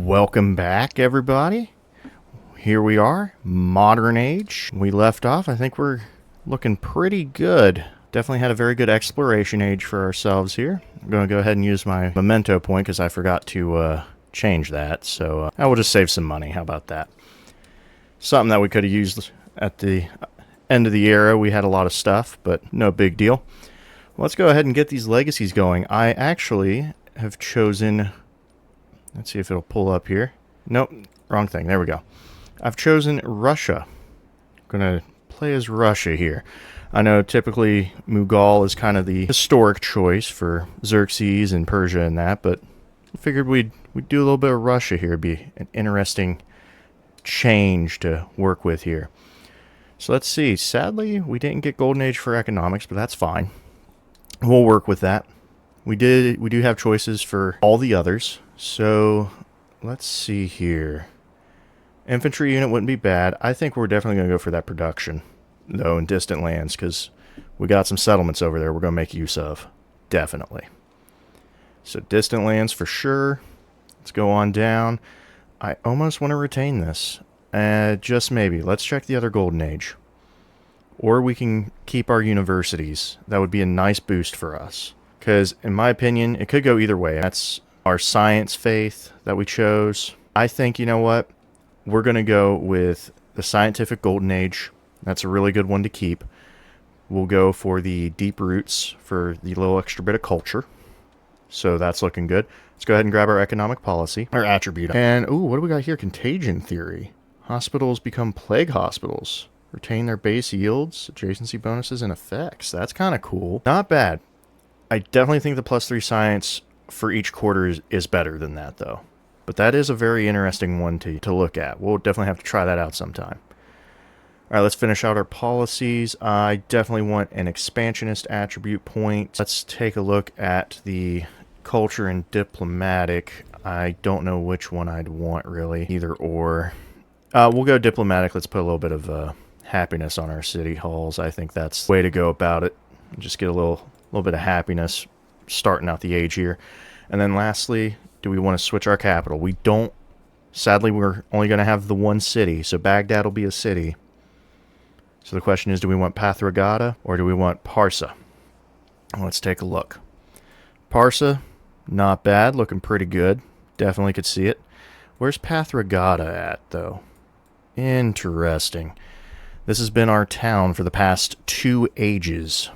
Welcome back, everybody. Here we are, modern age. We left off. I think we're looking pretty good. Definitely had a very good exploration age for ourselves here. I'm going to go ahead and use my memento point because I forgot to change that. So I will just save some money. How about that? Something that we could have used at the end of the era. We had a lot of stuff, but no big deal. Let's go ahead and get these legacies going. I actually have chosen... Let's see if it'll pull up here. Nope, wrong thing. There we go. I've chosen Russia. I'm going to play as Russia here. I know typically Mughal is kind of the historic choice for Xerxes and Persia and that, but I figured we'd do a little bit of Russia here. It'd be an interesting change to work with here. So let's see. Sadly, we didn't get Golden Age for economics, but that's fine. We'll work with that. We do have choices for all the others. So let's see here. Infantry unit wouldn't be bad. I think we're definitely going to go for that production, though, in distant lands, because we got some settlements over there we're going to make use of. Definitely. So distant lands for sure. Let's go on down. I almost want to retain this. Just maybe. Let's check the other Golden Age. Or we can keep our universities. That would be a nice boost for us. Because, in my opinion, it could go either way. That's our science faith that we chose. I think, you know what? We're going to go with the scientific Golden Age. That's a really good one to keep. We'll go for the deep roots for the little extra bit of culture. So that's looking good. Let's go ahead and grab our economic policy, our attribute. And, ooh, what do we got here? Contagion theory. Hospitals become plague hospitals. Retain their base yields, adjacency bonuses, and effects. That's kind of cool. Not bad. I definitely think the +3 science for each quarter is better than that, though. But that is a very interesting one to look at. We'll definitely have to try that out sometime. All right, let's finish out our policies. I definitely want an expansionist attribute point. Let's take a look at the culture and diplomatic. I don't know which one I'd want, really. Either or. We'll go diplomatic. Let's put a little bit of happiness on our city halls. I think that's the way to go about it. Just get a little bit of happiness starting out the age here. And then lastly, do we want to switch our capital? We don't. Sadly, we're only going to have the one city, so Baghdad will be a city. So the question is, do we want Pathragada or do we want Parsa? Let's take a look. Parsa, not bad, looking pretty good. Definitely could see it. Where's Pathragada at, though? Interesting. This has been our town for the past 2 ages.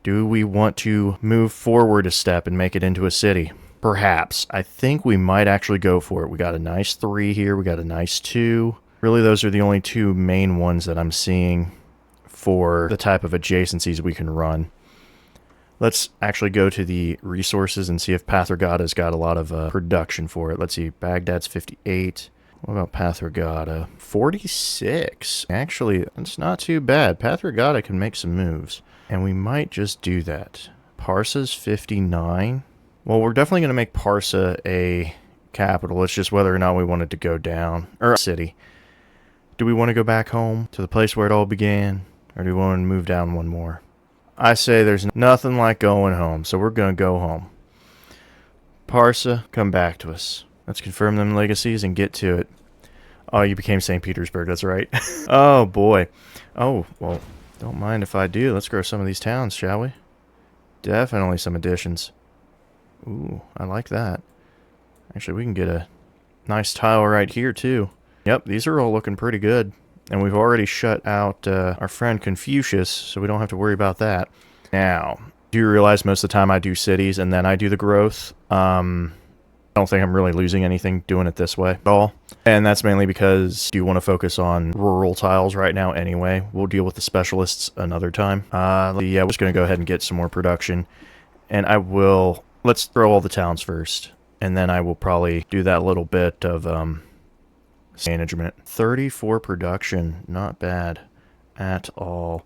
Do we want to move forward a step and make it into a city? Perhaps. I think we might actually go for it. We got a nice 3 here. We got a nice 2. Really, those are the only 2 main ones that I'm seeing for the type of adjacencies we can run. Let's actually go to the resources and see if Pathragada's got a lot of production for it. Let's see. Baghdad's 58. What about Pathragada? 46. Actually, it's not too bad. Pathragada can make some moves. And we might just do that. Parsa's 59. Well, we're definitely going to make Parsa a capital. It's just whether or not we want it to go down. Or a city. Do we want to go back home to the place where it all began? Or do we want to move down one more? I say there's nothing like going home, so we're going to go home. Parsa, come back to us. Let's confirm them legacies and get to it. Oh, you became St. Petersburg, that's right. Oh, boy. Oh, well, don't mind if I do. Let's grow some of these towns, shall we? Definitely some additions. Ooh, I like that. Actually, we can get a nice tile right here, too. Yep, these are all looking pretty good. And we've already shut out our friend Confucius, so we don't have to worry about that. Now, do you realize most of the time I do cities and then I do the growth? I don't think I'm really losing anything doing it this way at all. And that's mainly because I do want to focus on rural tiles right now anyway. We'll deal with the specialists another time. Yeah, we're just going to go ahead and get some more production. And let's throw all the towns first. And then I will probably do that little bit of management. 34 production, not bad at all.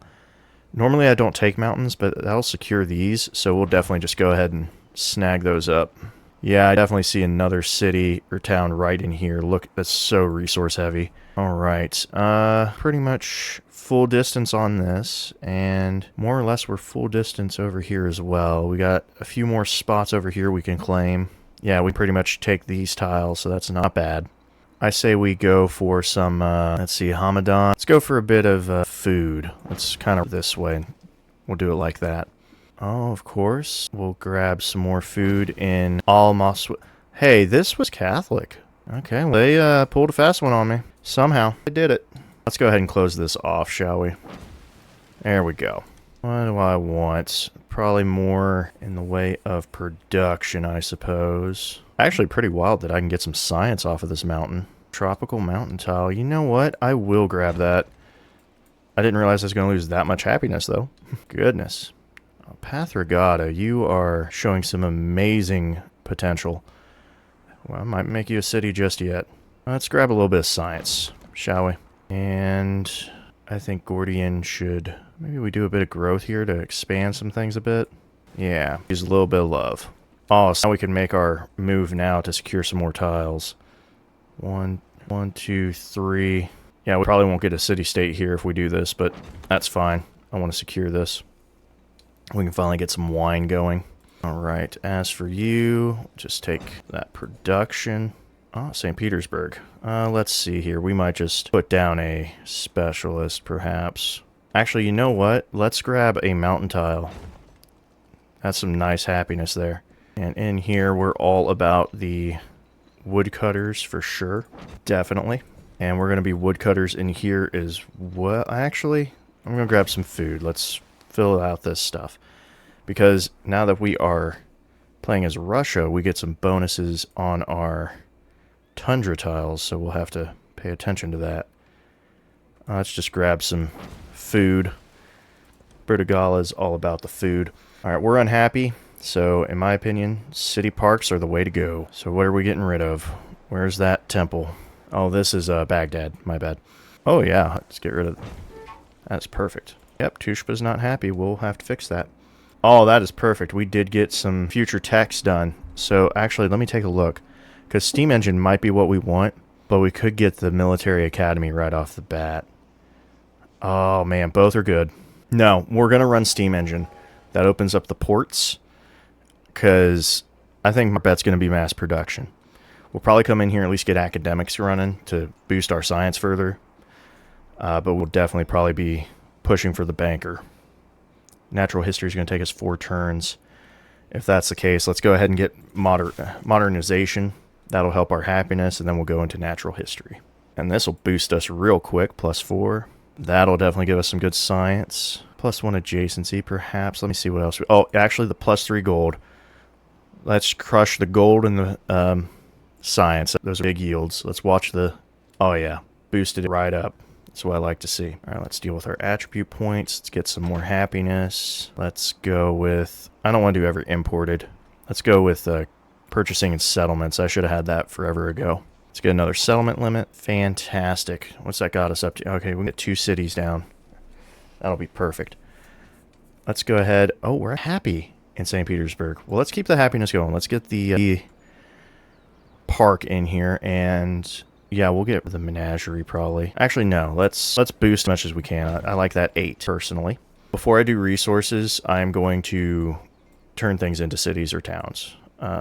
Normally I don't take mountains, but that'll secure these, so we'll definitely just go ahead and snag those up. Yeah, I definitely see another city or town right in here. Look, that's so resource heavy. Alright, pretty much full distance on this, and more or less we're full distance over here as well. We got a few more spots over here we can claim. Yeah, we pretty much take these tiles, so that's not bad. I say we go for some, let's see, Hamadan. Let's go for a bit of food. Let's kind of this way. We'll do it like that. Oh, of course. We'll grab some more food in Almas. Hey, this was Catholic. Okay, well, they pulled a fast one on me. Somehow. They did it. Let's go ahead and close this off, shall we? There we go. What do I want? Probably more in the way of production, I suppose. Actually, pretty wild that I can get some science off of this mountain. Tropical mountain tile. You know what? I will grab that. I didn't realize I was going to lose that much happiness, though. Goodness. Pathragada, you are showing some amazing potential. Well, I might make you a city just yet. Let's grab a little bit of science, shall we? And I think Gordian should... Maybe we do a bit of growth here to expand some things a bit. Yeah, use a little bit of love. Oh, so now we can make our move now to secure some more tiles. 1, 2, 3. Yeah, we probably won't get a city-state here if we do this, but that's fine. I want to secure this. We can finally get some wine going. Alright, as for you, just take that production. Oh, St. Petersburg. Let's see here. We might just put down a specialist, perhaps. Actually, you know what? Let's grab a mountain tile. That's some nice happiness there. And in here, we're all about the woodcutters for sure. Definitely. And we're going to be woodcutters in here as well. Actually, I'm going to grab some food. Let's fill out this stuff. Because now that we are playing as Russia, we get some bonuses on our tundra tiles. So we'll have to pay attention to that. Let's just grab some food. Bertigala is all about the food. Alright, we're unhappy. So, in my opinion, city parks are the way to go. So what are we getting rid of? Where's that temple? Oh, this is Baghdad. My bad. Oh, yeah. Let's get rid of... That's perfect. Yep, Tushpa's not happy. We'll have to fix that. Oh, that is perfect. We did get some future techs done. So, actually, let me take a look. Because Steam Engine might be what we want, but we could get the Military Academy right off the bat. Oh, man. Both are good. No, we're going to run Steam Engine. That opens up the ports. Because I think my bet's going to be mass production. We'll probably come in here and at least get academics running to boost our science further. But we'll definitely probably be pushing for the banker. Natural history is going to take us 4 turns. If that's the case, let's go ahead and get modernization. That'll help our happiness, and then we'll go into natural history. And this will boost us real quick, +4. That'll definitely give us some good science. +1 adjacency, perhaps. Let me see what else. Oh, actually, the +3 gold. Let's crush the gold and the science. Those are big yields. Let's watch the... Oh, yeah. Boosted it right up. That's what I like to see. All right, let's deal with our attribute points. Let's get some more happiness. Let's go with... I don't want to do every imported. Let's go with purchasing and settlements. I should have had that forever ago. Let's get another settlement limit. Fantastic. What's that got us up to? Okay, we can get 2 cities down. That'll be perfect. Let's go ahead. Oh, we're happy in St. Petersburg. Well, let's keep the happiness going. Let's get the park in here, and yeah, we'll get the menagerie probably. Actually, no. Let's boost as much as we can. I like that 8 personally. Before I do resources, I'm going to turn things into cities or towns.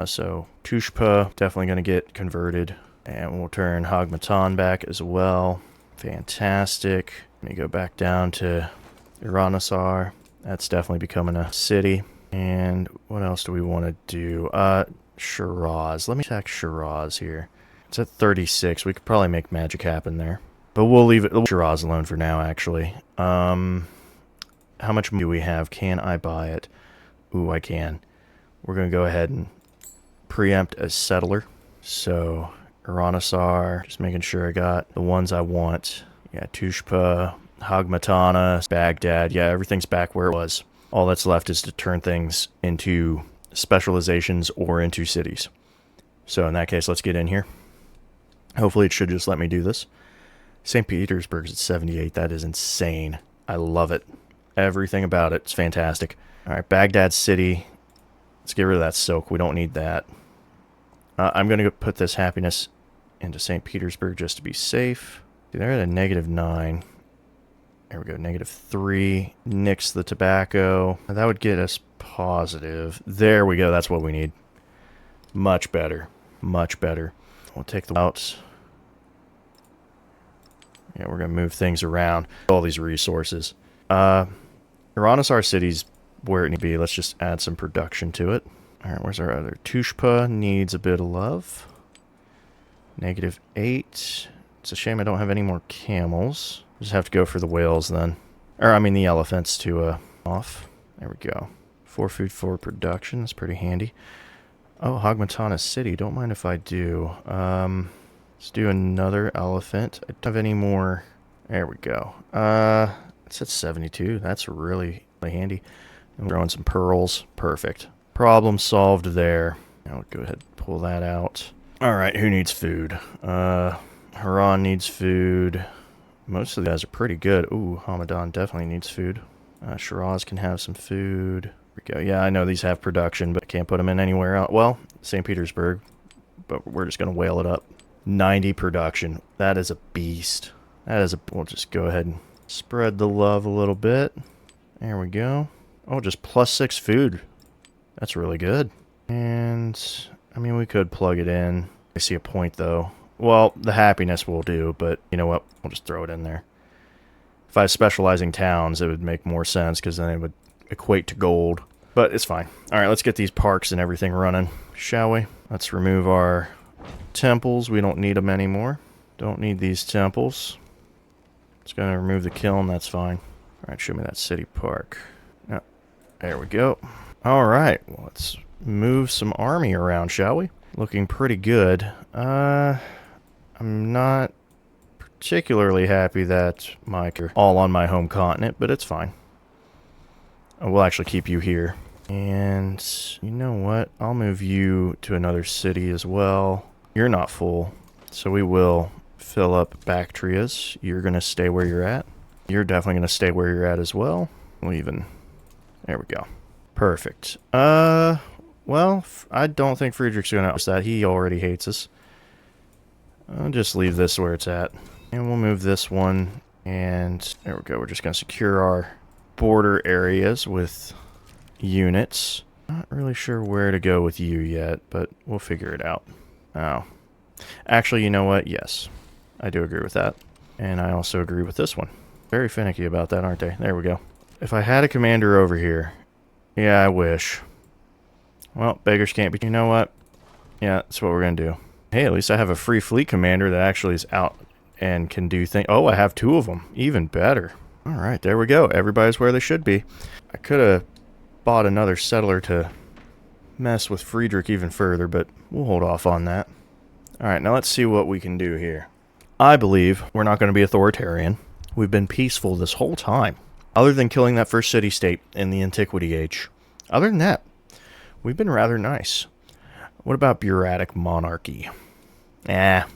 So Tushpa definitely going to get converted, and we'll turn Hagmatan back as well. Fantastic. Let me go back down to Iranisar. That's definitely becoming a city. And what else do we want to do? Shiraz. Let me check Shiraz here. It's at 36. We could probably make magic happen there. But we'll leave it Shiraz alone for now, actually. How much do we have? Can I buy it? Ooh, I can. We're going to go ahead and preempt as settler. So, Iranisar. Just making sure I got the ones I want. Yeah, Tushpa, Hagmatana, Baghdad. Yeah, everything's back where it was. All that's left is to turn things into specializations or into cities. So in that case, let's get in here. Hopefully it should just let me do this. St. Petersburg's at 78. That is insane. I love it. Everything about it is fantastic. All right, Baghdad City. Let's get rid of that silk. We don't need that. I'm going to put this happiness into St. Petersburg just to be safe. They're at a -9. There we go, -3. Nix the tobacco. That would get us positive. There we go, that's what we need. Much better. Much better. We'll take the out. Yeah, we're going to move things around. All these resources. Iranosar City's where it needs to be. Let's just add some production to it. Alright, where's our other? Tushpa needs a bit of love. -8. It's a shame I don't have any more camels. Just have to go for the whales then. Or, I mean the elephants to off. There we go. 4 food for production. That's pretty handy. Oh, Hagmatana City. Don't mind if I do. Let's do another elephant. I don't have any more. There we go. It's at 72. That's really handy. And throwing some pearls. Perfect. Problem solved there. I'll go ahead and pull that out. Alright, who needs food? Haran needs food. Most of the guys are pretty good. Ooh, Hamadan definitely needs food. Shiraz can have some food. There we go. Yeah, I know these have production, but I can't put them in anywhere else. Well, St. Petersburg, but we're just going to whale it up. 90 production. That is a beast. That is a... We'll just go ahead and spread the love a little bit. There we go. Oh, just +6 food. That's really good. And, I mean, we could plug it in. I see a point, though. Well, the happiness will do, but you know what? We'll just throw it in there. If I was specializing towns, it would make more sense, because then it would equate to gold. But it's fine. Alright, let's get these parks and everything running, shall we? Let's remove our temples. We don't need them anymore. Don't need these temples. Just gonna remove the kiln, that's fine. Alright, show me that city park. Yep. There we go. Alright, well, let's move some army around, shall we? Looking pretty good. I'm not particularly happy that are all on my home continent, but it's fine. We'll actually keep you here. And you know what? I'll move you to another city as well. You're not full, so we will fill up Bactrias. You're going to stay where you're at. You're definitely going to stay where you're at as well. We'll even... There we go. Perfect. Well, I don't think Friedrich's going to notice that. He already hates us. I'll just leave this where it's at. And we'll move this one. And there we go. We're just going to secure our border areas with units. Not really sure where to go with you yet, but we'll figure it out. Oh. Actually, you know what? Yes. I do agree with that. And I also agree with this one. Very finicky about that, aren't they? There we go. If I had a commander over here... Yeah, I wish. Well, beggars can't be... You know what? Yeah, that's what we're going to do. Hey, at least I have a free fleet commander that actually is out and can do things. Oh, I have 2 of them. Even better. Alright, there we go. Everybody's where they should be. I could have bought another settler to mess with Friedrich even further, but we'll hold off on that. Alright, now let's see what we can do here. I believe we're not going to be authoritarian. We've been peaceful this whole time. Other than killing that first city-state in the Antiquity Age. Other than that, we've been rather nice. What about bureaucratic monarchy? The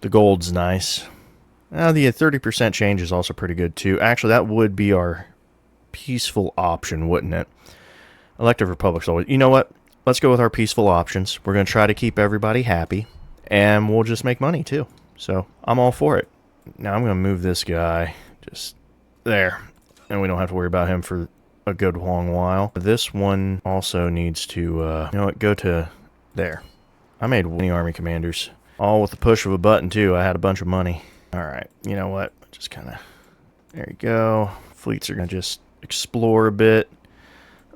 gold's nice. The 30% change is also pretty good, too. Actually, that would be our peaceful option, wouldn't it? Elective republic's always... You know what? Let's go with our peaceful options. We're going to try to keep everybody happy. And we'll just make money, too. So, I'm all for it. Now, I'm going to move this guy just there. And we don't have to worry about him for a good long while. This one also needs to, you know what, go to there. I made many army commanders. All with the push of a button, too. I had a bunch of money. Alright, you know what? Just kind of... There you go. Fleets are going to just explore a bit.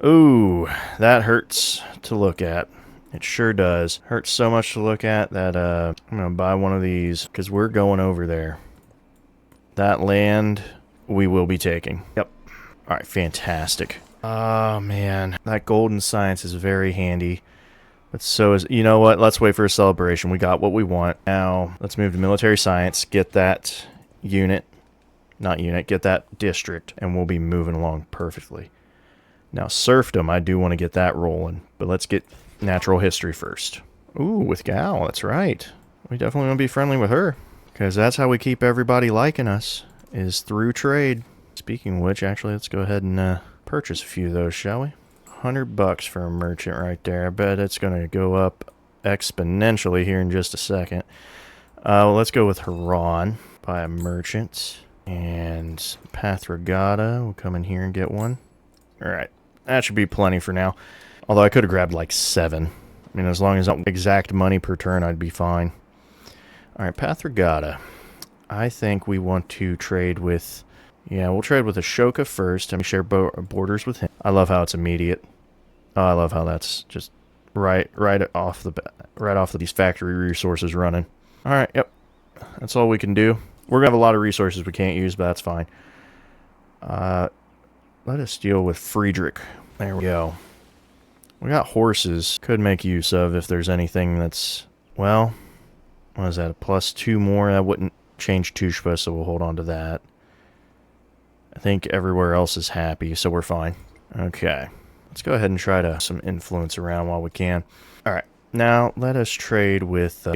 Ooh, that hurts to look at. It sure does. Hurts so much to look at that I'm going to buy one of these because we're going over there. That land we will be taking. Yep. Alright, fantastic. Oh, man. That golden science is very handy. But so is... You know what? Let's wait for a celebration. We got what we want. Now, let's move to military science. Get that unit. Not unit. Get that district. And we'll be moving along perfectly. Now, serfdom, I do want to get that rolling. But let's get natural history first. Ooh, with Gal. That's right. We definitely want to be friendly with her. Because that's how we keep everybody liking us. Is through trade. Speaking of which, actually, let's go ahead and purchase a few of those, shall we? $100 for a merchant right there. I bet it's going to go up exponentially here in just a second. Well, let's go with Haran. Buy a merchant. And Pathragata. We'll come in here and get one. Alright. That should be plenty for now. Although I could have grabbed like 7. I mean, as long as not exact money per turn, I'd be fine. Alright, Path Regatta. I think we want to trade with... Yeah, we'll trade with Ashoka first, and we share borders with him. I love how it's immediate. Oh, I love how that's just right off these factory resources running. Alright, yep. That's all we can do. We're going to have a lot of resources we can't use, but that's fine. Let us deal with Friedrich. There we go. We got horses. Could make use of if there's anything that's... Well, what is that? A +2 more? That wouldn't change Tushpa, so we'll hold on to that. I think everywhere else is happy, so we're fine. Okay. Let's go ahead and try to some influence around while we can. Alright. Now, let us trade with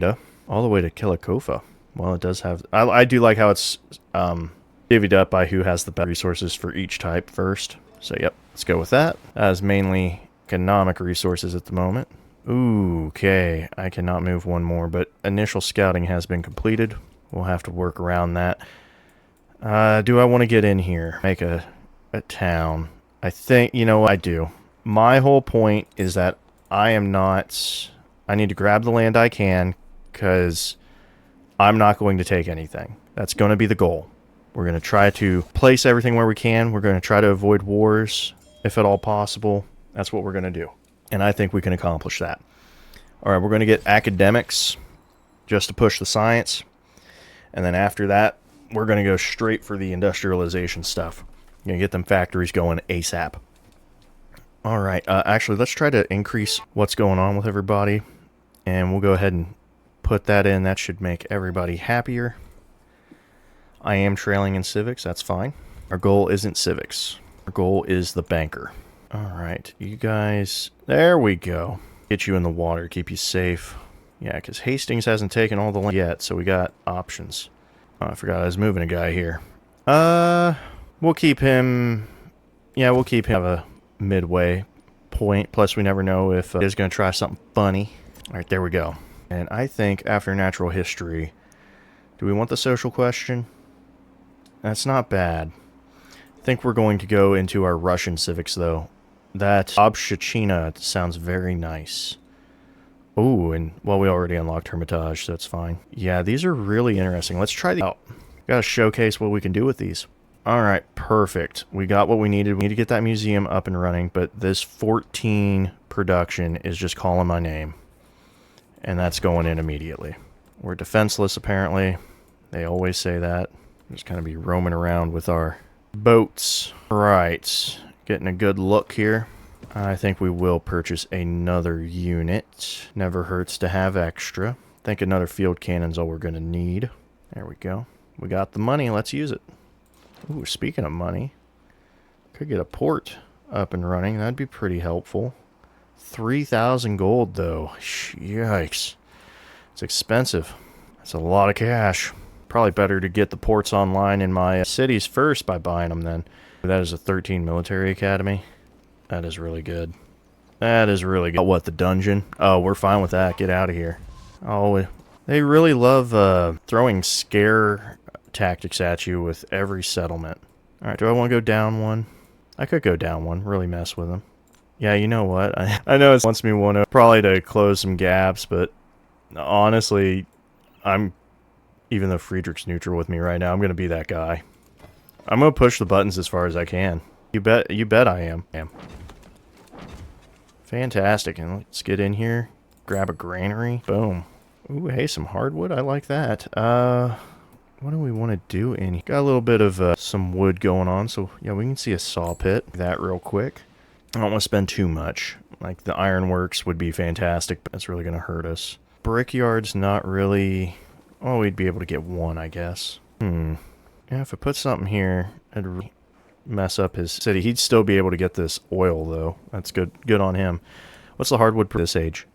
all the way to Kilikofa. Well, it does have... I do like how it's divvied up by who has the best resources for each type first. So, yep. Let's go with that. That is mainly economic resources at the moment. Ooh, okay. I cannot move one more, but initial scouting has been completed. We'll have to work around that. Do I want to get in here? Make a town. I think, you know what I do. My whole point is that I am not... I need to grab the land I can, because I'm not going to take anything. That's going to be the goal. We're going to try to place everything where we can. We're going to try to avoid wars, if at all possible. That's what we're going to do. And I think we can accomplish that. Alright, we're going to get academics, just to push the science. And then after that, we're going to go straight for the industrialization stuff. We're going to get them factories going ASAP. Alright, actually, let's try to increase what's going on with everybody. And we'll go ahead and put that in. That should make everybody happier. I am trailing in civics, that's fine. Our goal isn't civics. Our goal is the banker. Alright, you guys... There we go. Get you in the water, keep you safe. Yeah, because Hastings hasn't taken all the land yet, so we got options. Oh, I forgot I was moving a guy here. We'll keep him... Yeah, we'll keep him at a midway point. Plus, we never know if he's going to try something funny. Alright, there we go. And I think after natural history... Do we want the social question? That's not bad. I think we're going to go into our Russian civics, though. That Obshchina sounds very nice. Ooh, and, well, we already unlocked Hermitage, so it's fine. Yeah, these are really interesting. Let's try these out. Gotta showcase what we can do with these. Alright, perfect. We got what we needed. We need to get that museum up and running, but this 14 production is just calling my name. And that's going in immediately. We're defenseless, apparently. They always say that. Just kind of be roaming around with our boats. Right. Getting a good look here. I think we will purchase another unit. Never hurts to have extra. I think another field cannon's all we're going to need. There we go. We got the money. Let's use it. Ooh, speaking of money. Could get a port up and running. That'd be pretty helpful. 3,000 gold, though. Yikes. It's expensive. That's a lot of cash. Probably better to get the ports online in my cities first by buying them then. That is a 13 military academy. That is really good. That is really good. What, the dungeon? Oh, we're fine with that. Get out of here. Oh, they really love throwing scare tactics at you with every settlement. Alright, do I want to go down one? I could go down one. Really mess with them. Yeah, you know what? I know it wants me probably to close some gaps, but honestly, even though Friedrich's neutral with me right now, I'm going to be that guy. I'm going to push the buttons as far as I can. You bet I am. Fantastic. And let's get in here. Grab a granary. Boom. Ooh, hey, some hardwood. I like that. What do we want to do in here? Got a little bit of some wood going on. So, yeah, we can see a saw pit. That real quick. I don't want to spend too much. Like, the ironworks would be fantastic, but that's really going to hurt us. Brickyard's not really... Oh, we'd be able to get one, I guess. Yeah, if I put something here, it'd really mess up his city. He'd still be able to get this oil, though. That's good. Good on him. What's the hardwood for this age?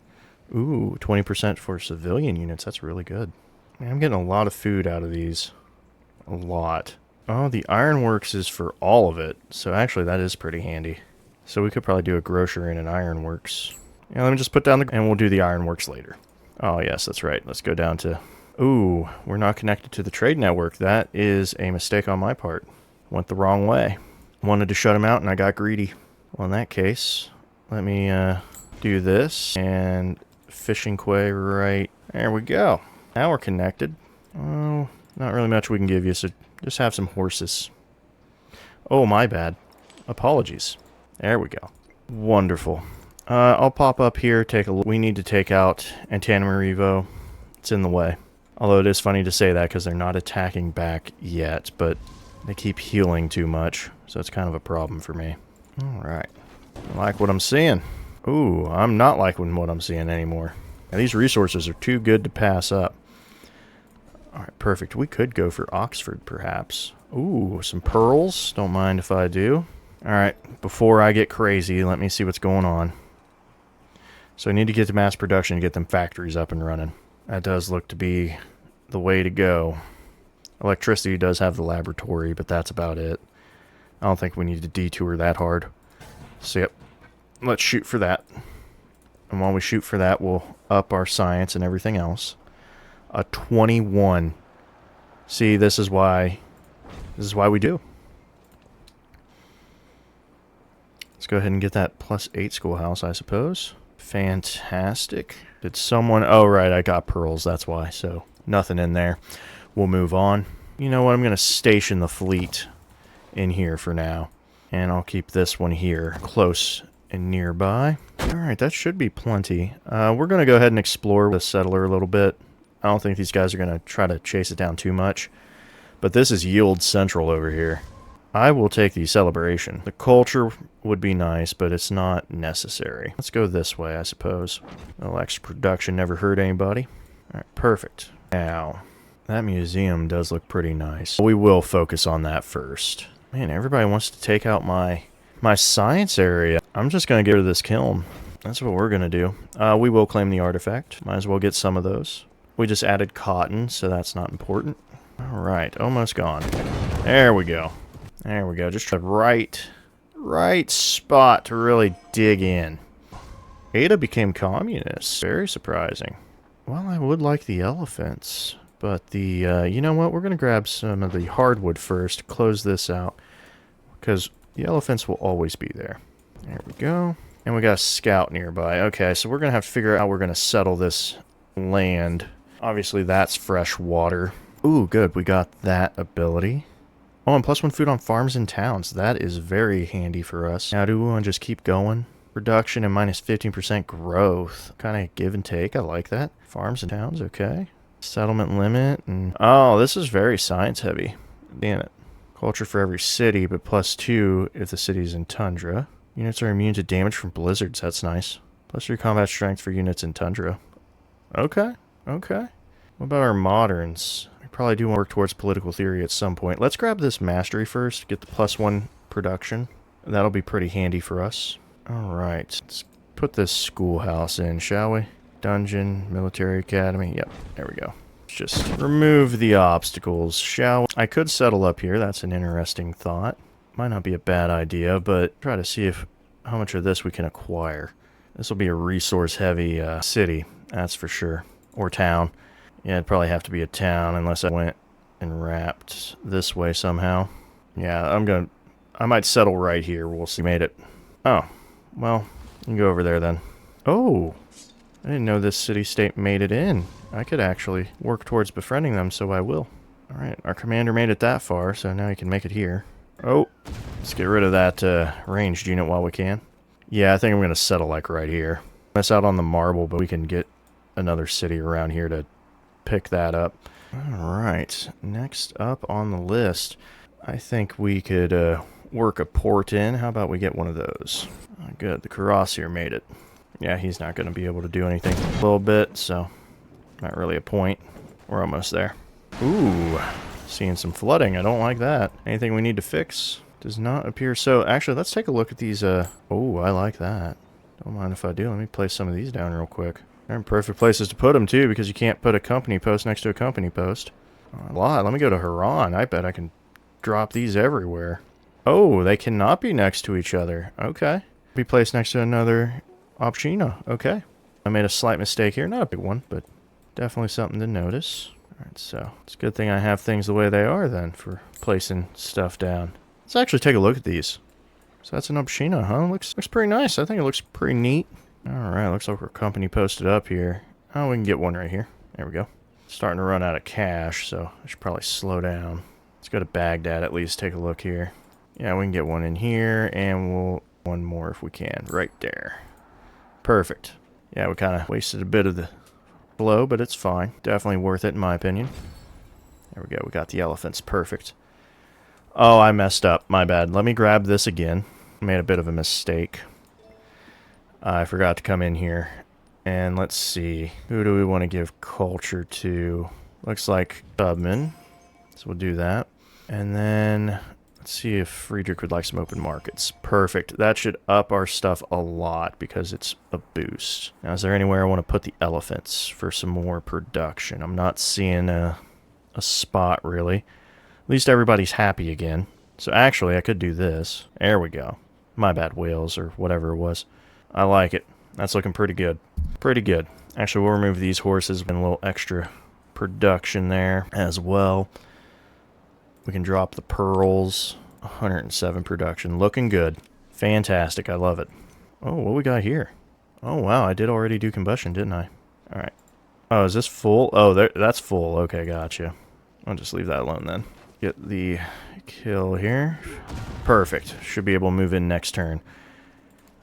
Ooh, 20% for civilian units. That's really good. Man, I'm getting a lot of food out of these. A lot. Oh, the ironworks is for all of it. So actually, that is pretty handy. So we could probably do a grocer and an ironworks. Yeah, let me just put down the... And we'll do the ironworks later. Oh, yes, that's right. Let's go down to... Ooh, we're not connected to the trade network. That is a mistake on my part. Went the wrong way. Wanted to shut him out and I got greedy. Well, in that case, let me do this and fishing quay right. There we go. Now we're connected. Oh, not really much we can give you, so just have some horses. Oh, my bad. Apologies. There we go. Wonderful. I'll pop up here, take a look. We need to take out Antananarivo. It's in the way. Although it is funny to say that because they're not attacking back yet, but they keep healing too much, so it's kind of a problem for me. Alright. I like what I'm seeing. Ooh, I'm not liking what I'm seeing anymore. Now, these resources are too good to pass up. Alright, perfect. We could go for Oxford, perhaps. Ooh, some pearls. Don't mind if I do. Alright, before I get crazy, let me see what's going on. So I need to get to mass production to get them factories up and running. That does look to be the way to go. Electricity does have the laboratory, but that's about it. I don't think we need to detour that hard. So yep, let's shoot for that. And while we shoot for that, we'll up our science and everything else. A 21. See, this is why we do. Let's go ahead and get that +8 schoolhouse, I suppose. Fantastic. Did someone... Oh, right, I got pearls, that's why. So, nothing in there. We'll move on. You know what, I'm going to station the fleet in here for now. And I'll keep this one here, close and nearby. Alright, that should be plenty. We're going to go ahead and explore the settler a little bit. I don't think these guys are going to try to chase it down too much. But this is yield central over here. I will take the celebration. The culture would be nice, but it's not necessary. Let's go this way, I suppose. A little extra production never hurt anybody. Alright, perfect. Now, that museum does look pretty nice. We will focus on that first. Man, everybody wants to take out my science area. I'm just going to get rid of this kiln. That's what we're going to do. We will claim the artifact. Might as well get some of those. We just added cotton, so that's not important. Alright, almost gone. There we go. There we go. Just the right spot to really dig in. Ada became communist. Very surprising. Well, I would like the elephants. But the, you know what? We're going to grab some of the hardwood first. Close this out. Because the elephants will always be there. There we go. And we got a scout nearby. Okay, so we're going to have to figure out how we're going to settle this land. Obviously, that's fresh water. Ooh, good. We got that ability. Oh, and +1 food on farms and towns. That is very handy for us. Now, do we want to just keep going? Reduction and -15% growth. Kind of give and take. I like that. Farms and towns, okay. Settlement limit. And oh, this is very science heavy. Damn it. Culture for every city, but +2 if the city's in tundra. Units are immune to damage from blizzards. That's nice. +3 combat strength for units in tundra. Okay. Okay. What about our moderns? We probably do want to work towards political theory at some point. Let's grab this mastery first. Get the +1 production. That'll be pretty handy for us. Alright. Let's put this schoolhouse in, shall we? Dungeon, military academy. Yep, there we go. Let's just remove the obstacles, shall we? I could settle up here. That's an interesting thought. Might not be a bad idea, but try to see how much of this we can acquire. This will be a resource-heavy city, that's for sure. Or town. Yeah, it'd probably have to be a town unless I went and wrapped this way somehow. Yeah, I might settle right here. We'll see. Made it. Oh, well, you can go over there then. Oh, I didn't know this city-state made it in. I could actually work towards befriending them, so I will. Alright, our commander made it that far, so now he can make it here. Oh, let's get rid of that ranged unit while we can. Yeah, I think I'm going to settle like right here. Miss out on the marble, but we can get another city around here to pick that up. Alright, next up on the list, I think we could work a port in. How about we get one of those? Oh, good, the Cuirassier made it. Yeah, he's not going to be able to do anything a little bit, so not really a point. We're almost there. Ooh, seeing some flooding. I don't like that. Anything we need to fix? Does not appear so. Actually, let's take a look at these. Oh, I like that. Don't mind if I do. Let me place some of these down real quick. They're in perfect places to put them, too, because you can't put a company post next to a company post. A lot. Let me go to Haran. I bet I can drop these everywhere. Oh, they cannot be next to each other. Okay. Be placed next to another Opshina. Okay. I made a slight mistake here. Not a big one, but definitely something to notice. Alright, so it's a good thing I have things the way they are then for placing stuff down. Let's actually take a look at these. So that's an Opshina, huh? Looks pretty nice. I think it looks pretty neat. Alright, looks like we're company posted up here. Oh, we can get one right here. There we go. Starting to run out of cash, so I should probably slow down. Let's go to Baghdad at least, take a look here. Yeah, we can get one in here, and we'll one more if we can. Right there. Perfect. Yeah, we kind of wasted a bit of the blow, but it's fine. Definitely worth it in my opinion. There we go, we got the elephants. Perfect. Oh, I messed up. My bad. Let me grab this again. Made a bit of a mistake. I forgot to come in here. And let's see. Who do we want to give culture to? Looks like Tubman. So we'll do that. And then let's see if Friedrich would like some open markets. Perfect. That should up our stuff a lot because it's a boost. Now, is there anywhere I want to put the elephants for some more production? I'm not seeing a spot really. At least everybody's happy again. So actually, I could do this. There we go. My bad, whales or whatever it was. I like it. That's looking pretty good. Pretty good. Actually, we'll remove these horses and a little extra production there as well. We can drop the pearls. 107 production. Looking good. Fantastic. I love it. Oh, what we got here? Oh, wow. I did already do combustion, didn't I? All right. Oh, is this full? Oh, that's full. Okay, gotcha. I'll just leave that alone then. Get the kill here. Perfect. Should be able to move in next turn.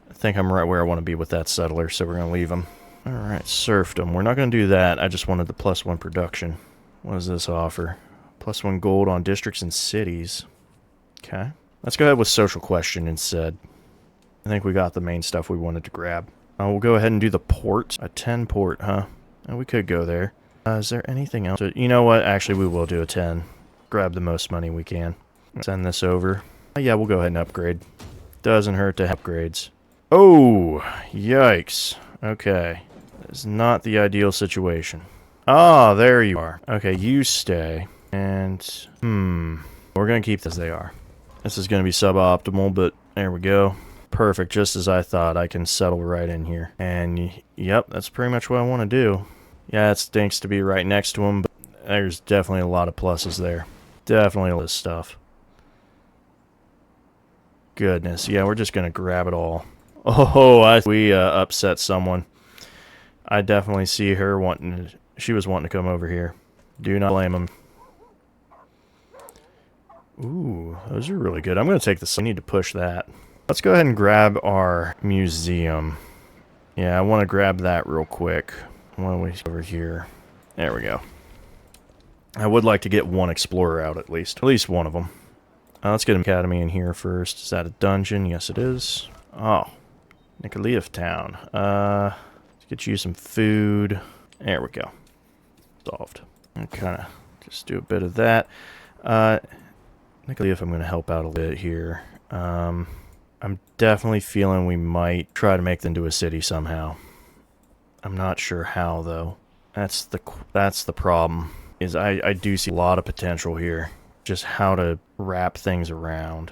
I think I'm right where I want to be with that settler, so we're going to leave him. Alright, serfdom. We're not going to do that. I just wanted the +1 production. What does this offer? +1 gold on districts and cities. Okay. Let's go ahead with social question instead. I think we got the main stuff we wanted to grab. We'll go ahead and do the port. A 10 port, huh? We could go there. Is there anything else? You know what? Actually, we will do a 10. Grab the most money we can. Send this over. Yeah, we'll go ahead and upgrade. Doesn't hurt to have upgrades. Oh, yikes. Okay. It's not the ideal situation. Ah, there you are. Okay, you stay. And, we're going to keep this as they are. This is going to be suboptimal, but there we go. Perfect, just as I thought. I can settle right in here. And, yep, that's pretty much what I want to do. Yeah, it stinks to be right next to him, but there's definitely a lot of pluses there. Definitely a lot of stuff. Goodness, yeah, we're just going to grab it all. Oh, we upset someone. I definitely see her wanting to, she was wanting to come over here. Do not blame him. Ooh, those are really good. I'm going to take this. I need to push that. Let's go ahead and grab our museum. Yeah, I want to grab that real quick. Why don't we over here? There we go. I would like to get one explorer out at least one of them. Let's get an academy in here first. Is that a dungeon? Yes, it is. Oh, Nikolaev Town. Let's get you some food. There we go. Solved. And kind of just do a bit of that. Nikolaev, I'm going to help out a bit here. I'm definitely feeling we might try to make them into a city somehow. I'm not sure how though. That's the problem. Is I do see a lot of potential here. Just how to wrap things around.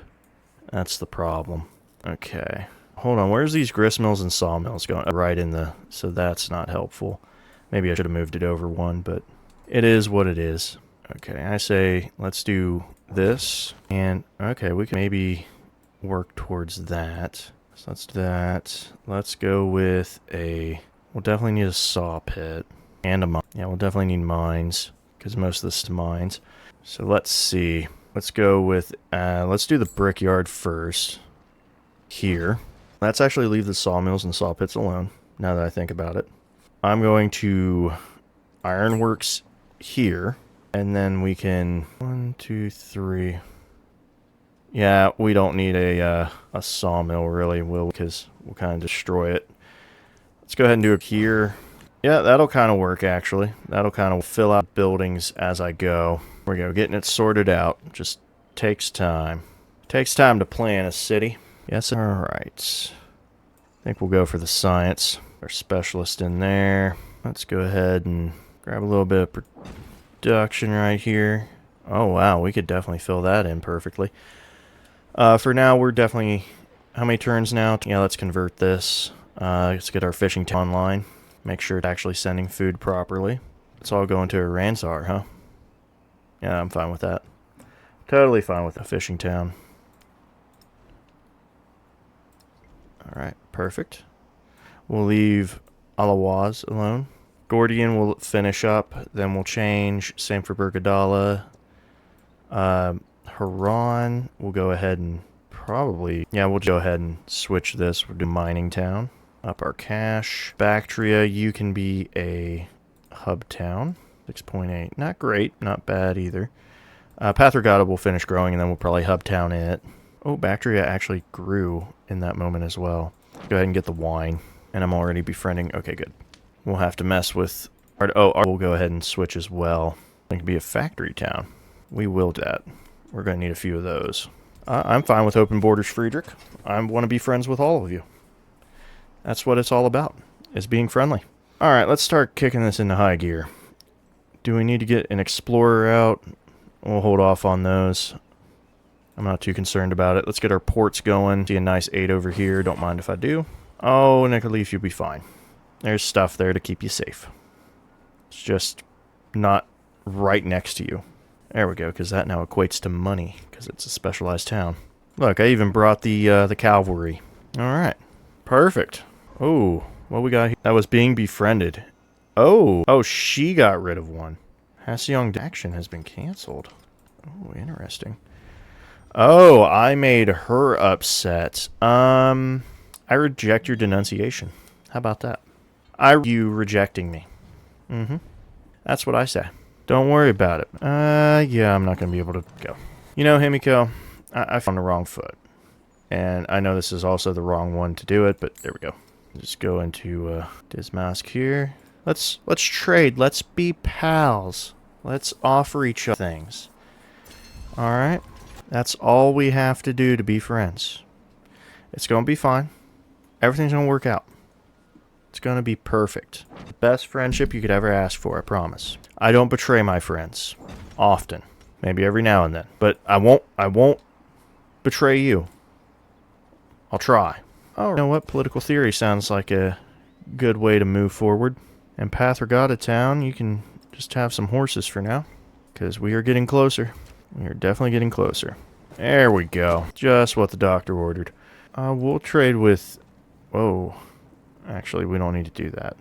That's the problem. Okay. Hold on, where's these gristmills and sawmills going? Right in the... So that's not helpful. Maybe I should have moved it over one, but it is what it is. Okay, I say let's do this. And, okay, we can maybe work towards that. So let's do that. Let's go with a... We'll definitely need a saw pit. And a mine. Yeah, we'll definitely need mines. Because most of this is mines. So let's see. Let's go with... let's do the brickyard first. Here. Let's actually leave the sawmills and saw pits alone, now that I think about it. I'm going to ironworks here, and then we can 1, 2, 3. Yeah, we don't need a sawmill really, because we'll kind of destroy it. Let's go ahead and do it here. Yeah, that'll kind of work actually. That'll kind of fill out buildings as I go. There we go, getting it sorted out. Just takes time. Takes time to plan a city. Yes, alright. I think we'll go for the science. Our specialist in there. Let's go ahead and grab a little bit of production right here. Oh wow, we could definitely fill that in perfectly. For now, we're definitely... How many turns now? Yeah, let's convert this. Let's get our fishing town online. Make sure it's actually sending food properly. It's all going to a Ransar, huh? Yeah, I'm fine with that. Totally fine with a fishing town. Alright, perfect. We'll leave Alawaz alone. Gordian will finish up, then we'll change. Same for Bergadala. Haran, we'll go ahead and probably... Yeah, we'll go ahead and switch this. We'll do Mining Town. Up our cash. Bactria, you can be a hub town. 6.8. Not great, not bad either. Pathragata will finish growing, and then we'll probably hub town it. Oh, Bactria actually grew in that moment as well. Go ahead and get the wine. And I'm already befriending. Okay, good. We'll have to mess with... we'll go ahead and switch as well. It can be a factory town. We will do that. We're going to need a few of those. I'm fine with open borders, Friedrich. I want to be friends with all of you. That's what it's all about, is being friendly. Alright, let's start kicking this into high gear. Do we need to get an explorer out? We'll hold off on those. I'm not too concerned about it. Let's get our ports going. See a nice 8 over here. Don't mind if I do. Oh, Nicolaif, you'll be fine. There's stuff there to keep you safe. It's just not right next to you. There we go, because that now equates to money, because it's a specialized town. Look, I even brought the cavalry. Alright. Perfect. Oh, what we got here? That was being befriended. Oh, she got rid of one. Haseong action has been canceled. Oh, interesting. Oh, I made her upset. I reject your denunciation. How about that? You rejecting me. That's what I say. Don't worry about it. Yeah, I'm not going to be able to go. You know, Himiko, I found the wrong foot. And I know this is also the wrong one to do it, but there we go. Just go into Dismask here. Let's trade. Let's be pals. Let's offer each other things. Alright? That's all we have to do to be friends. It's going to be fine. Everything's going to work out. It's going to be perfect. The best friendship you could ever ask for, I promise. I don't betray my friends. Often. Maybe every now and then. But I won't betray you. I'll try. Oh, you know what? Political theory sounds like a good way to move forward. And Pathragata Town, you can just have some horses for now. Because we are getting closer. We are definitely getting closer. There we go. Just what the doctor ordered. We'll trade with... Whoa. Actually, we don't need to do that.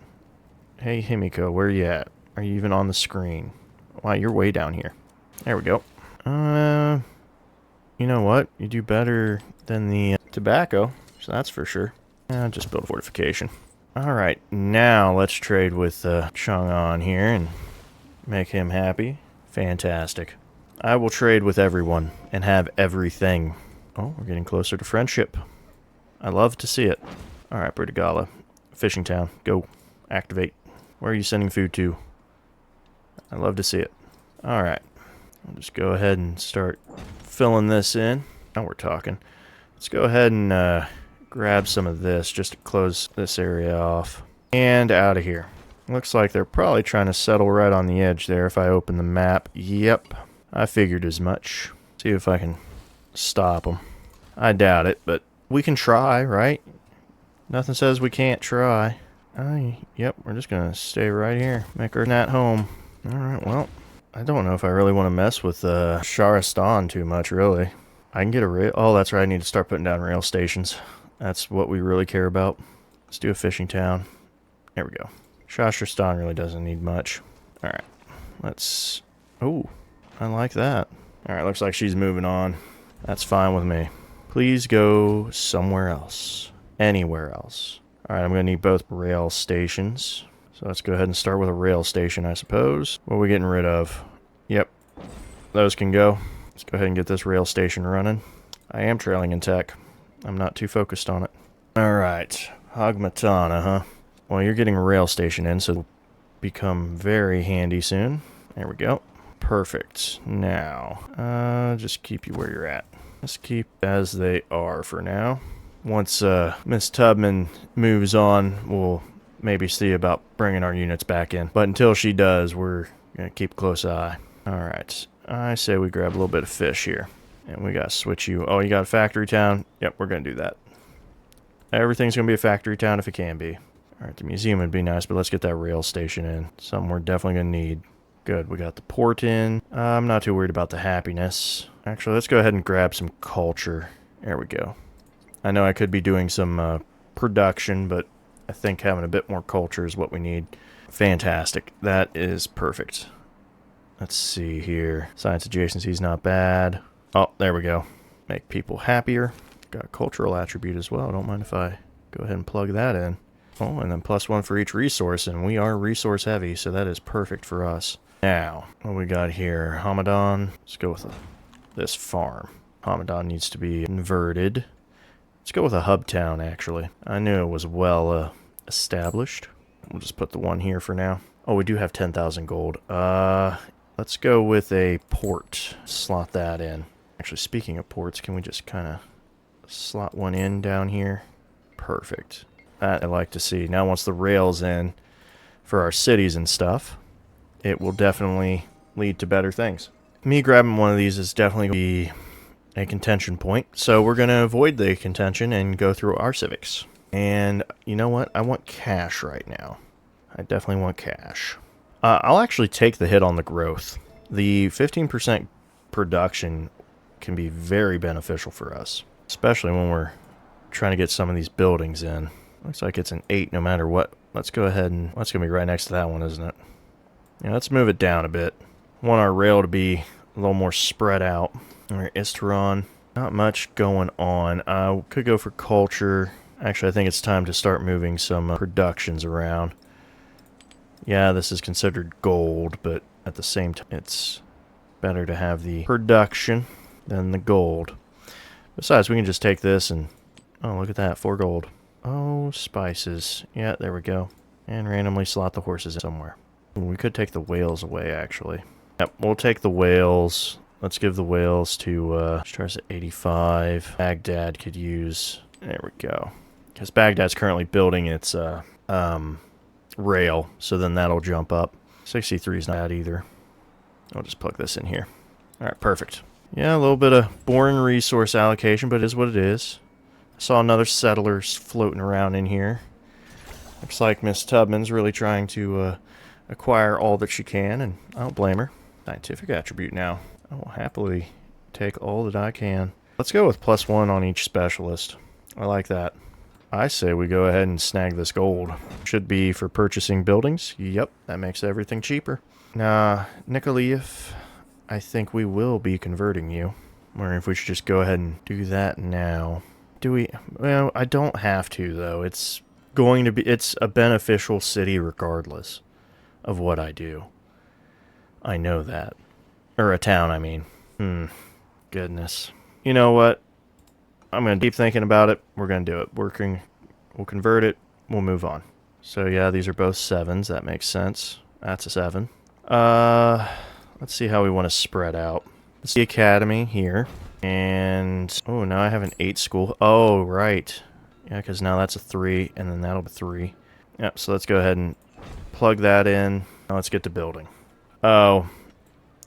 Hey, Himiko, where are you at? Are you even on the screen? Wow, you're way down here. There we go. You know what? You do better than the tobacco, so that's for sure. Just build a fortification. Alright, now let's trade with Chang'an here and make him happy. Fantastic. I will trade with everyone and have everything. Oh, we're getting closer to friendship. I love to see it. Alright, Bertigala. Fishing town. Go. Activate. Where are you sending food to? I love to see it. Alright. I'll just go ahead and start filling this in. Now we're talking. Let's go ahead and grab some of this just to close this area off. And out of here. Looks like they're probably trying to settle right on the edge there if I open the map. Yep. I figured as much. See if I can stop them. I doubt it, but we can try, right? Nothing says we can't try. Yep, we're just gonna stay right here. Make her at home. Alright, well, I don't know if I really want to mess with Sharistan too much, really. I can get a rail... Oh, that's right, I need to start putting down rail stations. That's what we really care about. Let's do a fishing town. There we go. Shastristan really doesn't need much. Alright, let's... Oh, I like that. Alright, looks like she's moving on. That's fine with me. Please go somewhere else. Anywhere else. Alright, I'm going to need both rail stations. So let's go ahead and start with a rail station, I suppose. What are we getting rid of? Yep. Those can go. Let's go ahead and get this rail station running. I am trailing in tech. I'm not too focused on it. Alright. Hagmatana, huh? Well, you're getting a rail station in, so it'll become very handy soon. There we go. Perfect. Now, just keep you where you're at. Just keep as they are for now. Once Miss Tubman moves on, we'll maybe see about bringing our units back in. But until she does, we're going to keep a close eye. Alright, I say we grab a little bit of fish here. And we got to switch you. Oh, you got a factory town? Yep, we're going to do that. Everything's going to be a factory town if it can be. Alright, the museum would be nice, but let's get that rail station in. Something we're definitely going to need. Good, we got the port in. I'm not too worried about the happiness. Actually, let's go ahead and grab some culture. There we go. I know I could be doing some production, but I think having a bit more culture is what we need. Fantastic. That is perfect. Let's see here. Science adjacency is not bad. Oh, there we go. Make people happier. Got a cultural attribute as well. Don't mind if I go ahead and plug that in. Oh, and then +1 for each resource, and we are resource heavy, so that is perfect for us. Now, what we got here? Hamadan. Let's go with this farm. Hamadan needs to be converted. Let's go with a hub town, actually. I knew it was well established. We'll just put the one here for now. Oh, we do have 10,000 gold. Let's go with a port. Slot that in. Actually, speaking of ports, can we just kind of slot one in down here? Perfect. That I like to see. Now, once the rail's in for our cities and stuff, it will definitely lead to better things. Me grabbing one of these is definitely going to be a contention point. So we're going to avoid the contention and go through our civics. And you know what? I want cash right now. I definitely want cash. I'll actually take the hit on the growth. The 15% production can be very beneficial for us, especially when we're trying to get some of these buildings in. Looks like it's an 8 no matter what. Let's go ahead and... That's going to be right next to that one, isn't it? Yeah, let's move it down a bit. Want our rail to be a little more spread out. Alright, Isteron. Not much going on. Could go for culture. Actually, I think it's time to start moving some productions around. Yeah, this is considered gold, but at the same time, it's better to have the production than the gold. Besides, we can just take this and... Oh, look at that, 4 gold. Oh, spices. Yeah, there we go. And randomly slot the horses in somewhere. We could take the whales away, actually. Yep, we'll take the whales. Let's give the whales to, stars at 85. Baghdad could use... There we go. Because Baghdad's currently building its, rail, so then that'll jump up. 63 is not bad either. I'll just plug this in here. Alright, perfect. Yeah, a little bit of boring resource allocation, but it is what it is. I saw another settlers floating around in here. Looks like Miss Tubman's really trying to acquire all that she can, and I don't blame her. Scientific attribute now. I will happily take all that I can. Let's go with +1 on each specialist. I like that. I say we go ahead and snag this gold. Should be for purchasing buildings. Yep, that makes everything cheaper. Now, Nikolaev, I think we will be converting you. I'm wondering if we should just go ahead and do that now. Do we? Well, I don't have to, though. It's going to be... It's a beneficial city regardless of what I do. I know that. Or a town, I mean. Goodness. You know what? I'm going to keep thinking about it. We're going to do it. We'll convert it. We'll move on. So, yeah, these are both 7s. That makes sense. That's a 7. Let's see how we want to spread out. It's the academy here. And, oh, now I have an 8 school. Oh, right. Yeah, because now that's a 3, and then that'll be 3. Yep, so let's go ahead and plug that in. Now let's get to building. Oh,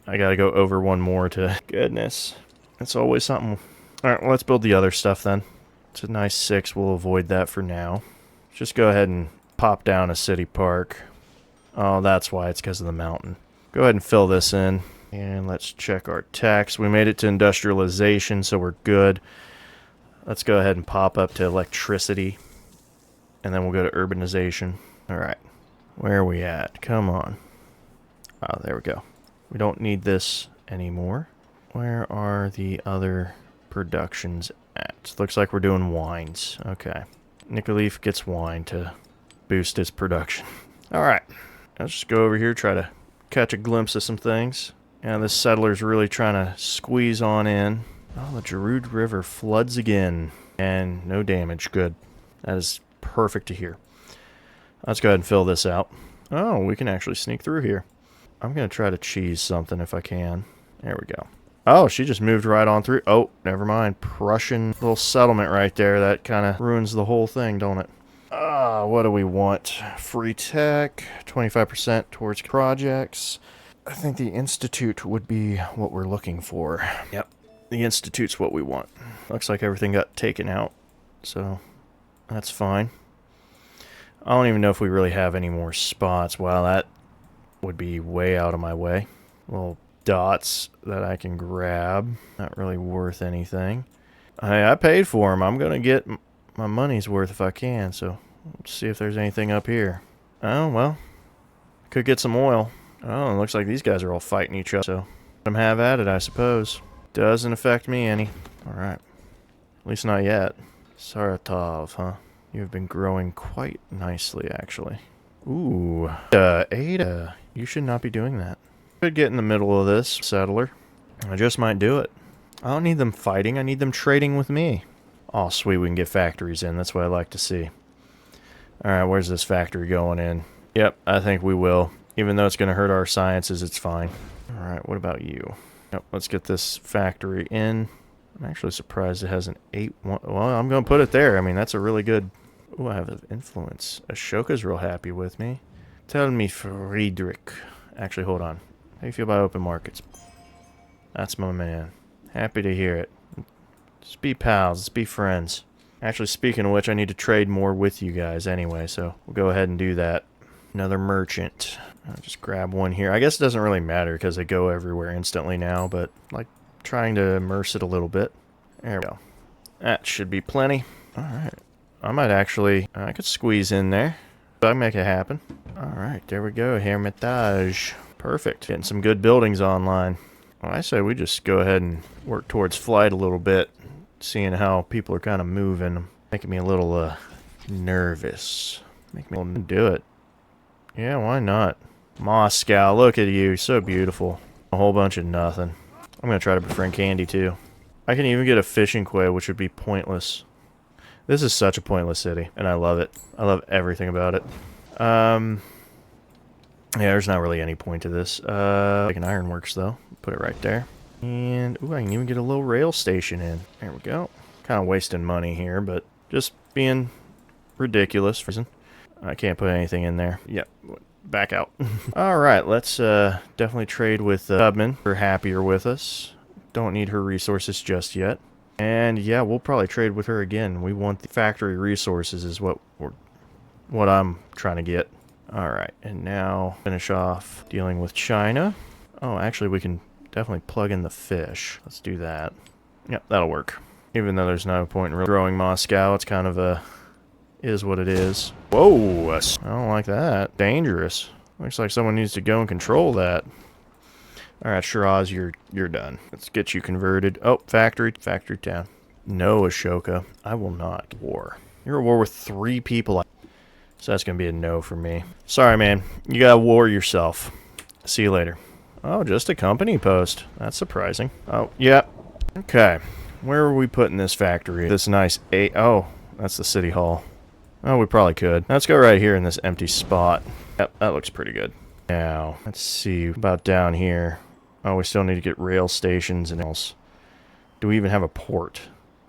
I got to go over one more to... Goodness. It's always something... Alright, well, let's build the other stuff then. It's a nice 6. We'll avoid that for now. Just go ahead and pop down a city park. Oh, that's why. It's because of the mountain. Go ahead and fill this in. And let's check our tax. We made it to industrialization, so we're good. Let's go ahead and pop up to electricity. And then we'll go to urbanization. Alright. Where are we at? Come on. Oh, there we go. We don't need this anymore. Where are the other... productions at? Looks like we're doing wines. Okay. Nikolaev gets wine to boost its production. Alright. Let's just go over here, try to catch a glimpse of some things. Yeah, this settler's really trying to squeeze on in. Oh, the Giroud River floods again. And no damage. Good. That is perfect to hear. Let's go ahead and fill this out. Oh, we can actually sneak through here. I'm going to try to cheese something if I can. There we go. Oh, she just moved right on through. Oh, never mind. Prussian little settlement right there. That kind of ruins the whole thing, don't it? What do we want? Free tech, 25% towards projects. I think the Institute would be what we're looking for. Yep, the Institute's what we want. Looks like everything got taken out, so that's fine. I don't even know if we really have any more spots. Wow, that would be way out of my way. Little dots that I can grab. Not really worth anything. I paid for them. I'm going to get my money's worth if I can, so Let's see if there's anything up here. Oh, well. Could get some oil. Oh, it looks like these guys are all fighting each other, so let them have at it, I suppose. Doesn't affect me any. Alright. At least not yet. Saratov, huh? You've been growing quite nicely, actually. Ooh. Ada. You should not be doing that. Could get in the middle of this settler. I just might do it. I don't need them fighting. I need them trading with me. Oh, sweet. We can get factories in. That's what I like to see. Alright, where's this factory going in? Yep, I think we will. Even though it's going to hurt our sciences, it's fine. Alright, what about you? Yep, let's get this factory in. I'm actually surprised it has an 8-1. Well, I'm going to put it there. I mean, that's a really good... Ooh, I have an influence. Ashoka's real happy with me. Tell me, Friedrich. Actually, hold on. How do you feel about open markets? That's my man. Happy to hear it. Let's be pals. Let's be friends. Actually, speaking of which, I need to trade more with you guys anyway, so we'll go ahead and do that. Another merchant. I'll just grab one here. I guess it doesn't really matter because they go everywhere instantly now, but like trying to immerse it a little bit. There we go. That should be plenty. Alright. I might actually... I could squeeze in there. I can make it happen. Alright, there we go. Hermitage. Perfect. Getting some good buildings online. Well, I say we just go ahead and work towards flight a little bit. Seeing how people are kind of moving. Making me a little nervous. Make me do it. Yeah, why not? Moscow, look at you. So beautiful. A whole bunch of nothing. I'm going to try to befriend Candy, too. I can even get a fishing quay, which would be pointless. This is such a pointless city, and I love it. I love everything about it. Yeah, there's not really any point to this. Like an ironworks, though. Put it right there. And, ooh, I can even get a little rail station in. There we go. Kind of wasting money here, but just being ridiculous. I can't put anything in there. Yep, back out. Alright, let's definitely trade with Tubman. We're happier with us. Don't need her resources just yet. And yeah, we'll probably trade with her again. We want the factory resources is what I'm trying to get. Alright, and now finish off dealing with China. Oh, actually we can definitely plug in the fish. Let's do that. Yep, that'll work. Even though there's no point in really growing Moscow, it's kind of a... is what it is. Whoa! I don't like that. Dangerous. Looks like someone needs to go and control that. Alright, Shiraz, you're done. Let's get you converted. Oh, factory town. No, Ashoka. I will not war. You're at war with 3 people. So that's gonna be a no for me. Sorry, man. You gotta war yourself. See you later. Oh, just a company post. That's surprising. Oh, yeah. Okay. Where are we putting this factory? This nice oh, that's the city hall. Oh, we probably could. Let's go right here in this empty spot. Yep, that looks pretty good. Now, let's see about down here. Oh, we still need to get rail stations and else. Do we even have a port?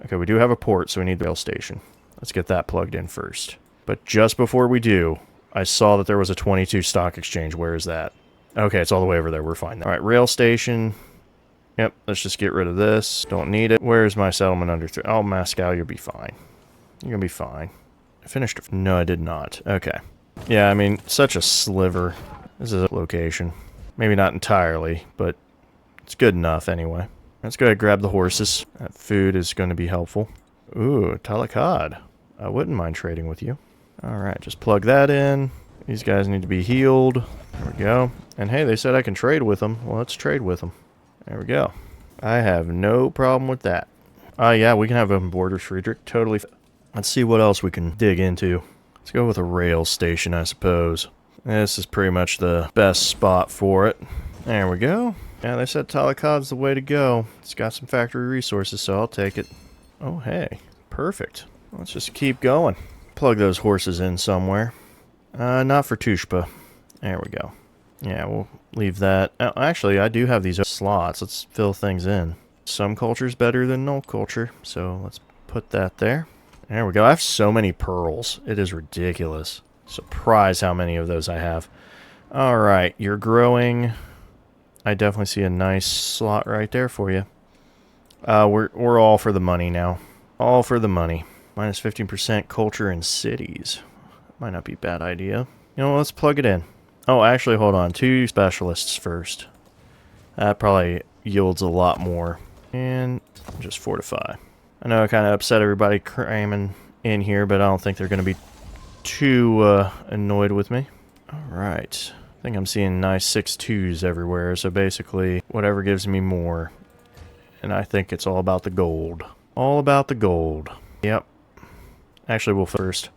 Okay, we do have a port, so we need the rail station. Let's get that plugged in first. But just before we do, I saw that there was a 22 stock exchange. Where is that? Okay, it's all the way over there. We're fine. All right, rail station. Yep, let's just get rid of this. Don't need it. Where's my settlement under 3? Oh, Moscow, you'll be fine. You're gonna be fine. I finished it. No, I did not. Okay. Yeah, I mean, such a sliver. This is a location. Maybe not entirely, but it's good enough anyway. Let's go ahead and grab the horses. That food is going to be helpful. Ooh, Talakad. I wouldn't mind trading with you. Alright, just plug that in. These guys need to be healed. There we go. And hey, they said I can trade with them. Well, let's trade with them. There we go. I have no problem with that. Yeah, we can have open borders, Friedrich. Totally. Let's see what else we can dig into. Let's go with a rail station, I suppose. This is pretty much the best spot for it. There we go. Yeah, they said Talakad's the way to go. It's got some factory resources, so I'll take it. Oh, hey. Perfect. Let's just keep going. Plug those horses in somewhere. Not for Tushpa. There we go. Yeah, we'll leave that. Oh, actually, I do have these slots. Let's fill things in. Some culture's better than no culture, so let's put that there. There we go. I have so many pearls. It is ridiculous. Surprised how many of those I have. Alright, you're growing. I definitely see a nice slot right there for you. We're all for the money now. All for the money. Minus 15% culture in cities. Might not be a bad idea. You know, let's plug it in. Oh, actually, hold on. 2 specialists first. That probably yields a lot more. And just fortify. I know I kind of upset everybody cramming in here, but I don't think they're going to be too annoyed with me. Alright. I think I'm seeing nice 6-2s everywhere, so basically whatever gives me more. And I think it's all about the gold. All about the gold. Yep. Actually, we'll first.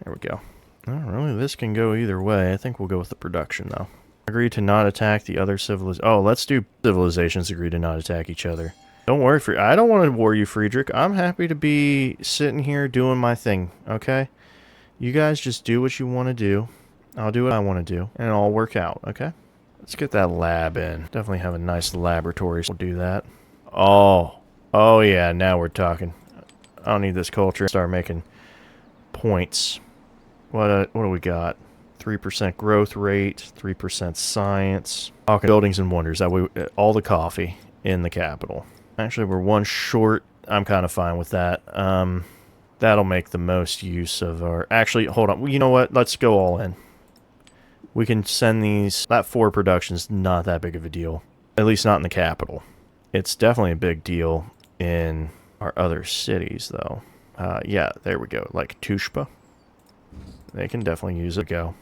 There we go. Oh, really, this can go either way. I think we'll go with the production, though. Agree to not attack the other civilizations. Oh, let's do civilizations agree to not attack each other. Don't worry, I don't want to war you, Friedrich. I'm happy to be sitting here doing my thing, okay? You guys just do what you want to do. I'll do what I want to do, and it'll all work out, okay? Let's get that lab in. Definitely have a nice laboratory, so we'll do that. Oh yeah, now we're talking. I don't need this culture. Start making points. What do we got? 3% growth rate, 3% science. Okay, buildings and wonders. That way, all the coffee in the capital. Actually, we're one short. I'm kind of fine with that. That'll make the most use of our... Actually, hold on. You know what? Let's go all in. We can send these... That 4 production's not that big of a deal. At least not in the capital. It's definitely a big deal in our other cities, though. Yeah, there we go. Like Tushpa. They can definitely use it. Go.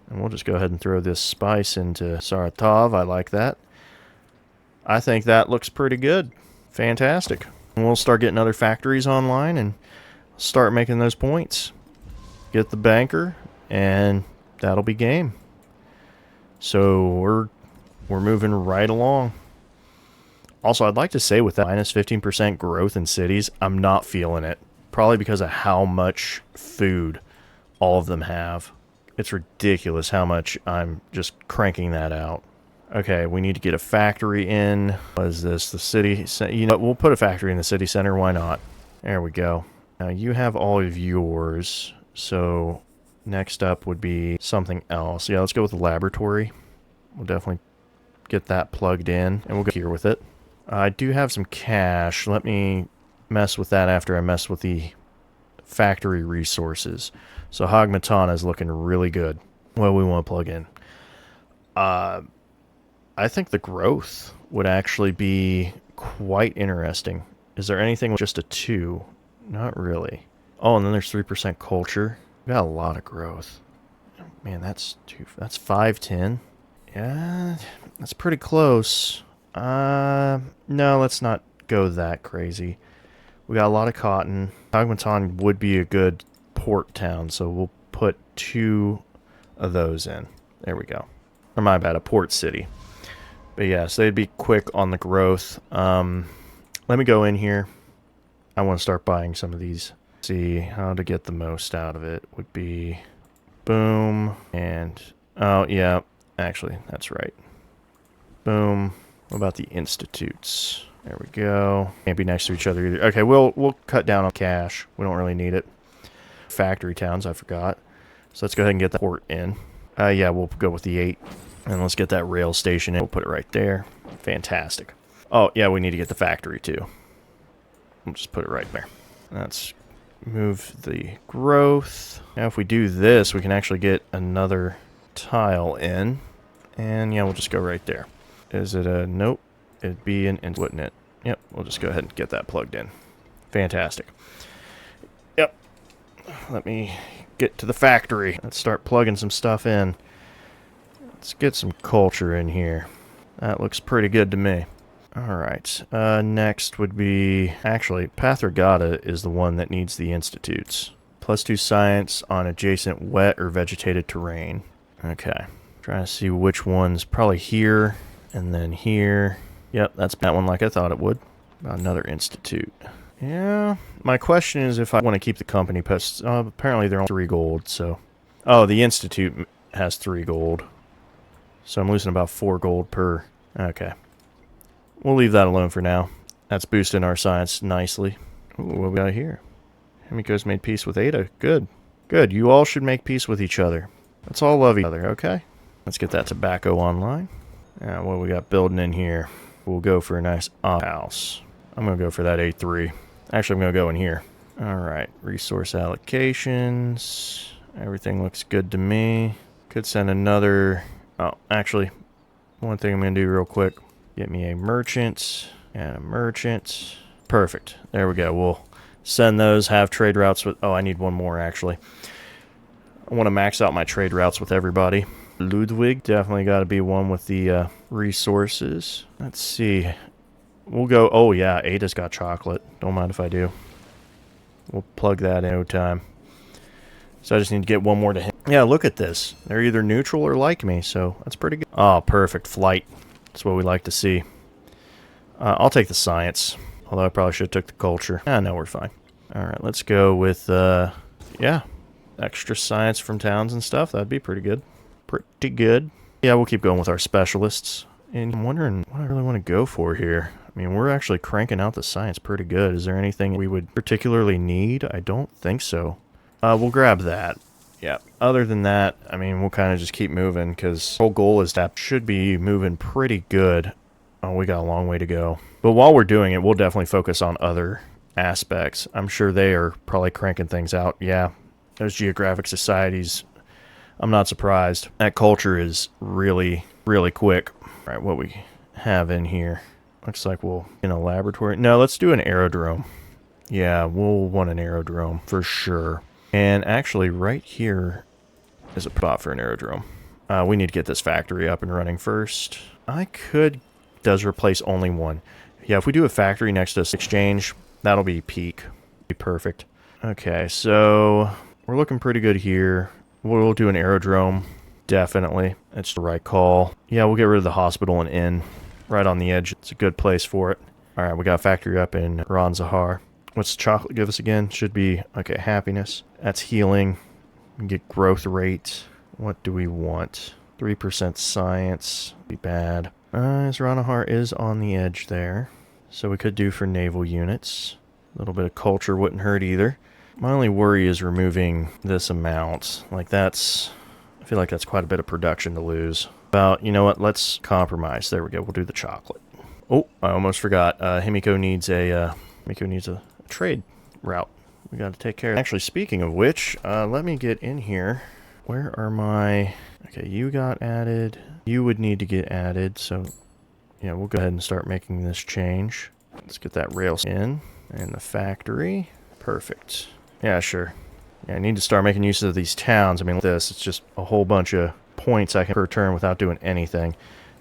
And we'll just go ahead and throw this spice into Saratov. I like that. I think that looks pretty good. Fantastic. And we'll start getting other factories online and start making those points. Get the banker, and that'll be game. So we're moving right along. Also, I'd like to say with that minus 15% growth in cities, I'm not feeling it. Probably because of how much food all of them have. It's ridiculous how much I'm just cranking that out. Okay, we need to get a factory in. What is this? The city... You know, we'll put a factory in the city center. Why not? There we go. Now, you have all of yours. So, next up would be something else. Yeah, let's go with the laboratory. We'll definitely get that plugged in. And we'll go here with it. I do have some cash. Let me mess with that after I mess with the factory resources. So, Hagmatana is looking really good. What we want to plug in. I think the growth would actually be quite interesting. Is there anything with just a 2? Not really. Oh, and then there's 3% culture. We got a lot of growth. Man, that's 510. Yeah, that's pretty close. No, let's not go that crazy. We got a lot of cotton. Hagmatan would be a good port town, so we'll put 2 of those in. There we go. Or my bad, a port city. But yeah, so they'd be quick on the growth. Let me go in here. I want to start buying some of these. See how to get the most out of it would be boom and oh yeah, actually that's right. Boom. What about the institutes? There we go. Can't be next to each other either. Okay, we'll cut down on cash. We don't really need it. Factory towns, I forgot. So let's go ahead and get the port in. Yeah, we'll go with the 8. And let's get that rail station in. We'll put it right there. Fantastic. Oh, yeah, we need to get the factory, too. We'll just put it right there. Let's move the growth. Now, if we do this, we can actually get another tile in. And, yeah, we'll just go right there. Is it a... Nope. It'd be an... Wouldn't it? Yep, we'll just go ahead and get that plugged in. Fantastic. Yep. Let me get to the factory. Let's start plugging some stuff in. Let's get some culture in here. That looks pretty good to me. Alright, next would be... Actually, Pathragata is the one that needs the institutes. +2 science on adjacent wet or vegetated terrain. Okay. Trying to see which one's probably here, and then here. Yep, that's that one like I thought it would. About another institute. Yeah, my question is if I want to keep the company posts. Apparently they're only 3 gold, so... Oh, the institute has 3 gold. So I'm losing about 4 gold per... Okay. We'll leave that alone for now. That's boosting our science nicely. Ooh, what we got here? Himiko's made peace with Ada. Good. Good. You all should make peace with each other. Let's all love each other, okay? Let's get that tobacco online. Now, what we got building in here? We'll go for a nice house. I'm going to go for that A3. Actually, I'm going to go in here. Alright. Resource allocations. Everything looks good to me. Could send another... Oh, actually, one thing I'm going to do real quick. Get me a merchant and a merchant. Perfect. There we go. We'll Send those, have trade routes with... Oh, I need one more, actually. I want to max out my trade routes with everybody. Ludwig, definitely got to be one with the resources. Let's see. We'll go... Oh, yeah, Ada's got chocolate. Don't mind if I do. We'll plug that in no time. So I just need to get one more to him. Yeah, look at this. They're either neutral or like me, so that's pretty good. Oh, perfect. Flight. That's what we like to see. I'll take the science. Although I probably should have took the culture. No, we're fine. Alright, let's go with, yeah, extra science from towns and stuff. That'd be pretty good. Pretty good. Yeah, we'll keep going with our specialists. And I'm wondering what I really want to go for here. I mean, we're actually cranking out the science pretty good. Is there anything we would particularly need? I don't think so. We'll grab that. Yeah, other than that, I mean, we'll kind of just keep moving, because the whole goal is that should be moving pretty good. Oh, we got a long way to go. But while we're doing it, we'll definitely focus on other aspects. I'm sure they are probably cranking things out. Yeah, those geographic societies, I'm not surprised. That culture is really, really quick. All right, what we have in here. Looks like we'll in a laboratory. No, let's do an aerodrome. Yeah, we'll want an aerodrome for sure. And actually, right here is a spot for an aerodrome. We need to get this factory up and running first. I could... Does replace only one. Yeah, if we do a factory next to this exchange, that'll be peak. Be perfect. Okay, so we're looking pretty good here. We'll do an aerodrome. Definitely. It's the right call. Yeah, we'll get rid of the hospital and inn. Right on the edge. It's a good place for it. Alright, we got a factory up in Ranzahar. What's chocolate give us again? Should be, okay, happiness. That's healing. We can get growth rate. What do we want? 3% science. Be bad. Ranzahar is on the edge there. So we could do for naval units. A little bit of culture wouldn't hurt either. My only worry is removing this amount. Like that's... I feel like that's quite a bit of production to lose. About, you know what, let's compromise. There we go, we'll do the chocolate. Oh, I almost forgot. Himiko needs a trade route. We got to take care of. Actually, speaking of which, let me get in here. Where are my... Okay, you got added. You would need to get added, so... Yeah, we'll go ahead and start making this change. Let's get that rail in. And the factory. Perfect. Yeah, sure. Yeah, I need to start making use of these towns. I mean, this, it's just a whole bunch of points I can per turn without doing anything.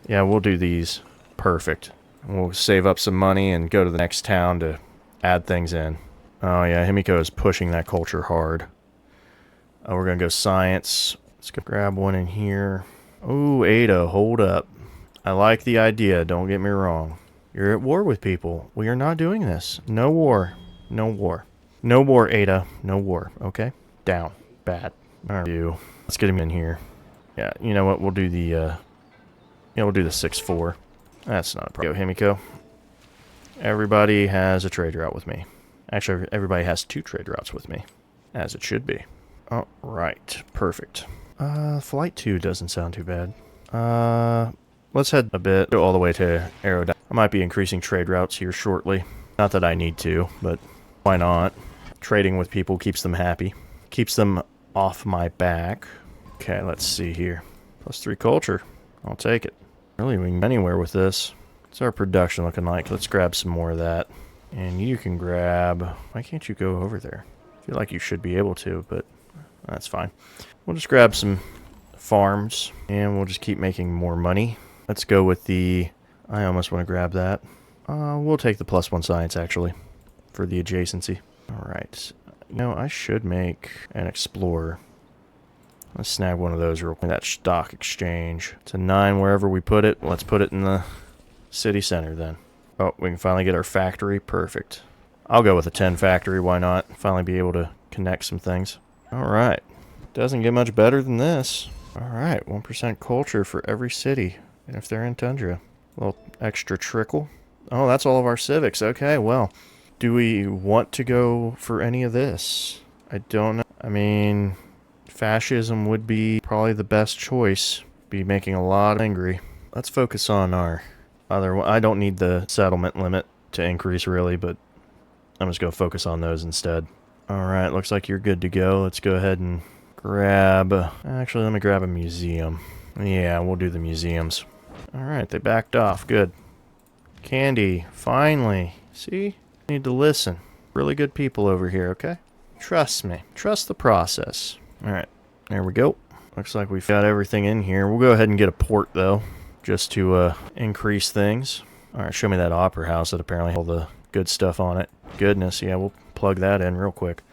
Yeah, we'll do these. Perfect. We'll save up some money and go to the next town to add things in. Oh yeah, Himiko is pushing that culture hard. Oh, we're gonna go science. Let's go grab one in here. Oh, Ada, hold up. I like the idea, don't get me wrong. You're at war with people. We are not doing this. No war. No war. No war, Ada. No war, okay? Down. Bad. Alright, you. Let's get him in here. Yeah, you know what? We'll do the, yeah, we'll do the 6-4. That's not a problem. Go, Himiko. Everybody has a trade route with me. Actually, everybody has 2 trade routes with me. As it should be. Alright. Perfect. Flight 2 doesn't sound too bad. Let's head a bit, go all the way to Aerodynamics. I might be increasing trade routes here shortly. Not that I need to, but why not? Trading with people keeps them happy. Keeps them off my back. Okay, let's see here. +3 culture. I'll take it. Really, we can go anywhere with this. What's our production looking like? Let's grab some more of that. And you can grab... Why can't you go over there? I feel like you should be able to, but that's fine. We'll just grab some farms, and we'll just keep making more money. Let's go with the... I almost want to grab that. We'll take the +1 science, actually, for the adjacency. Alright. You know, I should make an explorer. Let's snag one of those real quick. That stock exchange. It's a 9 wherever we put it. Let's put it in the city center, then. Oh, we can finally get our factory. Perfect. I'll go with a 10 factory. Why not? Finally be able to connect some things. Alright. Doesn't get much better than this. Alright, 1% culture for every city. And if they're in Tundra. A little extra trickle. Oh, that's all of our civics. Okay, well. Do we want to go for any of this? I don't know. I mean, fascism would be probably the best choice. Be making a lot angry. Let's focus on our other one. I don't need the settlement limit to increase, really, but I'm just going to focus on those instead. Alright, looks like you're good to go. Let's go ahead and grab... Actually, let me grab a museum. Yeah, we'll do the museums. Alright, they backed off. Good. Candy, finally. See? Need to listen. really good people over here, okay? Trust me. Trust the process. Alright, there we go. Looks like we've got everything in here. We'll go ahead and get a port, though, just to increase things. Alright, show me that opera house that apparently has all the good stuff on it. Goodness, yeah, we'll plug that in real quick.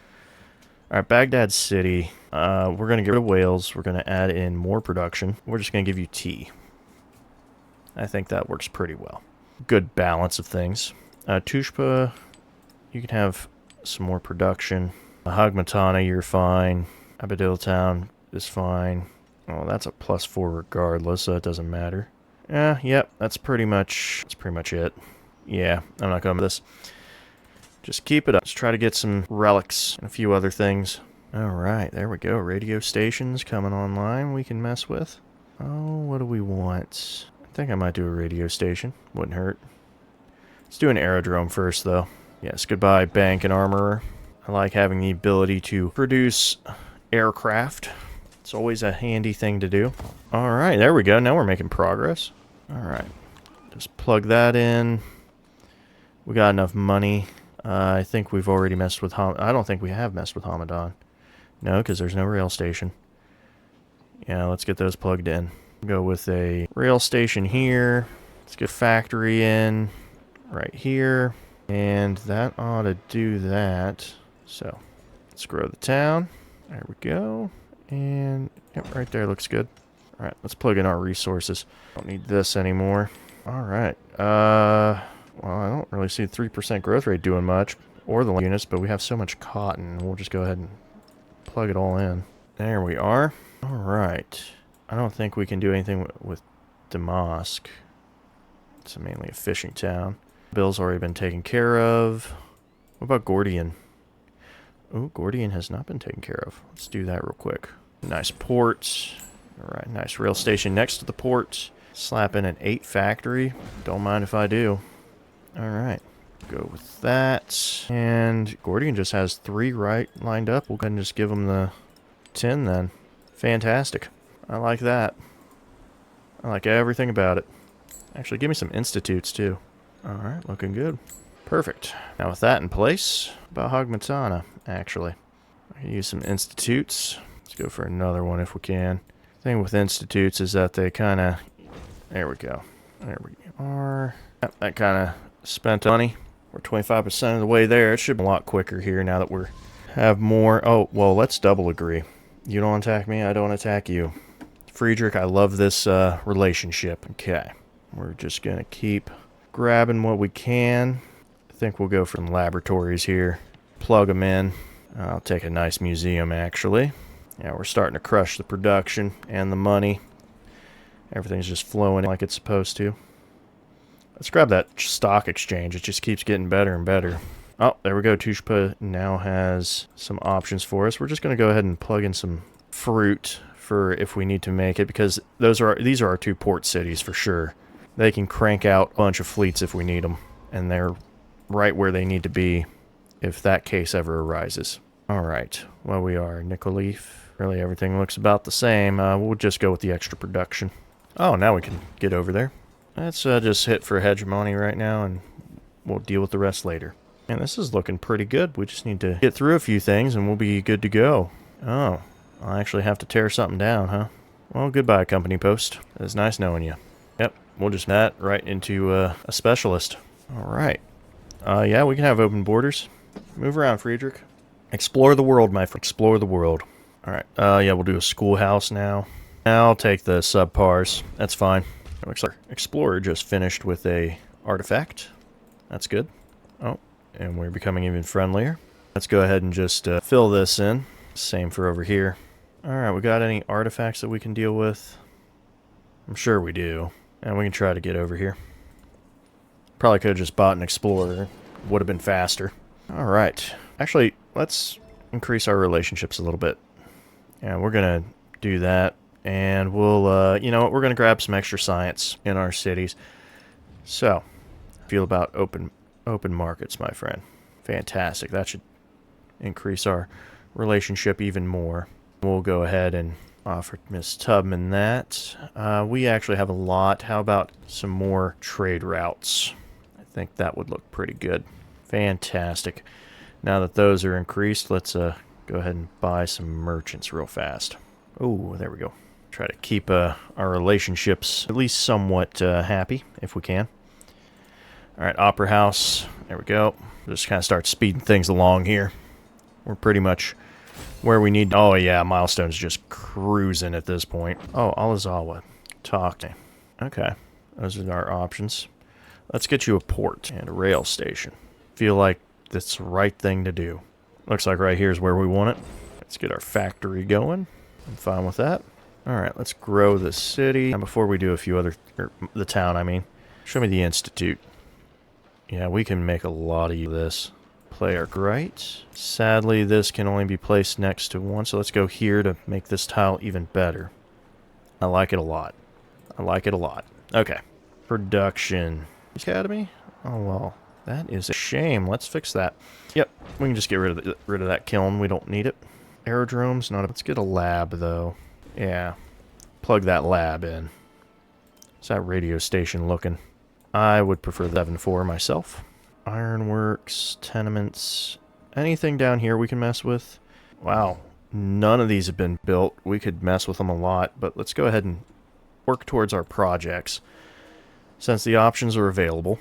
Alright, Baghdad City. We're going to get rid of Wales. We're going to add in more production. We're just going to give you tea. I think that works pretty well. Good balance of things. Tushpa, you can have some more production. Hagmatana, you're fine. Abadil Town is fine. Oh, that's a +4 regardless, so it doesn't matter. Yep, that's pretty much it. Yeah, I'm not going with this. Just keep it up. Let's try to get some relics and a few other things. Alright, there we go. Radio stations coming online we can mess with. Oh, what do we want? I think I might do a radio station. Wouldn't hurt. Let's do an aerodrome first, though. Yes, goodbye, bank and armorer. I like having the ability to produce aircraft. It's always a handy thing to do. Alright, there we go. Now we're making progress. Alright. Just plug that in. We got enough money. I think we've already messed with I don't think we have messed with Hamadan. No, because there's no rail station. Yeah, let's get those plugged in. Go with a rail station here. Let's get a factory in right here. And that ought to do that. So, let's grow the town. There we go. And, yep, right there looks good. Alright, let's plug in our resources. Don't need this anymore. Alright, well, I don't really see 3% growth rate doing much, or the units, but we have so much cotton. We'll just go ahead and plug it all in. There we are. Alright. I don't think we can do anything with Damask. It's mainly a fishing town. Bill's already been taken care of. What about Gordian? Oh, Gordian has not been taken care of. Let's do that real quick. Nice port. Alright, nice rail station next to the port. Slap in an 8 factory. Don't mind if I do. Alright, go with that. And Gordian just has 3 right lined up. We'll go ahead and just give him the 10 then. Fantastic. I like that. I like everything about it. Actually, give me some institutes too. Alright, looking good. Perfect. Now with that in place, about Hagmatana, actually. I can use some institutes. Let's go for another one if we can. The thing with institutes is that they kind of... There we go. There we are. Yep, that kind of spent money. We're 25% of the way there. It should be a lot quicker here now that we have more. Oh, well, let's double agree. You don't attack me, I don't attack you. Friedrich, I love this relationship. Okay. We're just going to keep grabbing what we can. I think we'll go from laboratories here. Plug them in. I'll take a nice museum, actually. Yeah, we're starting to crush the production and the money. Everything's just flowing like it's supposed to. Let's grab that stock exchange. It just keeps getting better and better. Oh, there we go. Tushpa now has some options for us. We're just going to go ahead and plug in some fruit for if we need to make it, because these are our 2 port cities for sure. They can crank out a bunch of fleets if we need them, and they're right where they need to be if that case ever arises. Alright, well, we are Nickel Leaf. Really, everything looks about the same. We'll just go with the extra production. Oh, now we can get over there. Let's just hit for hegemony right now, and we'll deal with the rest later. And this is looking pretty good. We just need to get through a few things, and we'll be good to go. Oh, I'll actually have to tear something down, huh? Well, goodbye, company post. It was nice knowing you. Yep, we'll just that right into a specialist. Alright. Yeah, we can have open borders. Move around, Friedrich. Explore the world, my friend. Explore the world. Alright, yeah, we'll do a schoolhouse now. I'll take the subpars. That's fine. Looks like Explorer just finished with a artifact. That's good. Oh, and we're becoming even friendlier. Let's go ahead and just fill this in. Same for over here. Alright, we got any artifacts that we can deal with? I'm sure we do. And we can try to get over here. Probably could have just bought an Explorer. Would have been faster. Alright. Actually, let's increase our relationships a little bit. Yeah, we're going to do that. And we'll, you know what, we're going to grab some extra science in our cities. So, feel about open markets, my friend. Fantastic. That should increase our relationship even more. We'll go ahead and offer Miss Tubman that. We actually have a lot. How about some more trade routes? I think that would look pretty good. Fantastic. Now that those are increased, let's go ahead and buy some merchants real fast. Oh, there we go. Try to keep our relationships at least somewhat happy, if we can. Alright, Opera House. There we go. Just kind of start speeding things along here. We're pretty much where we need... Oh, yeah, Milestone's just cruising at this point. Oh, Alizawa. Talk to me. Okay, those are our options. Let's get you a port and a rail station. Feel like that's the right thing to do. Looks like right here is where we want it. Let's get our factory going. I'm fine with that. Alright, let's grow the city. And before we do a few other... the town, I mean. Show me the Institute. Yeah, we can make a lot of this. Player right. Sadly, this can only be placed next to one, so let's go here to make this tile even better. I like it a lot. I like it a lot. Okay. Production. Academy? Oh, well. That is a shame. Let's fix that. Yep. We can just get rid of that kiln. We don't need it. Aerodrome's not a... Let's get a lab, though. Yeah. Plug that lab in. How's that radio station looking? I would prefer the 7-4 myself. Ironworks, tenements, anything down here we can mess with. Wow, none of these have been built. We could mess with them a lot, but let's go ahead and work towards our projects. Since the options are available,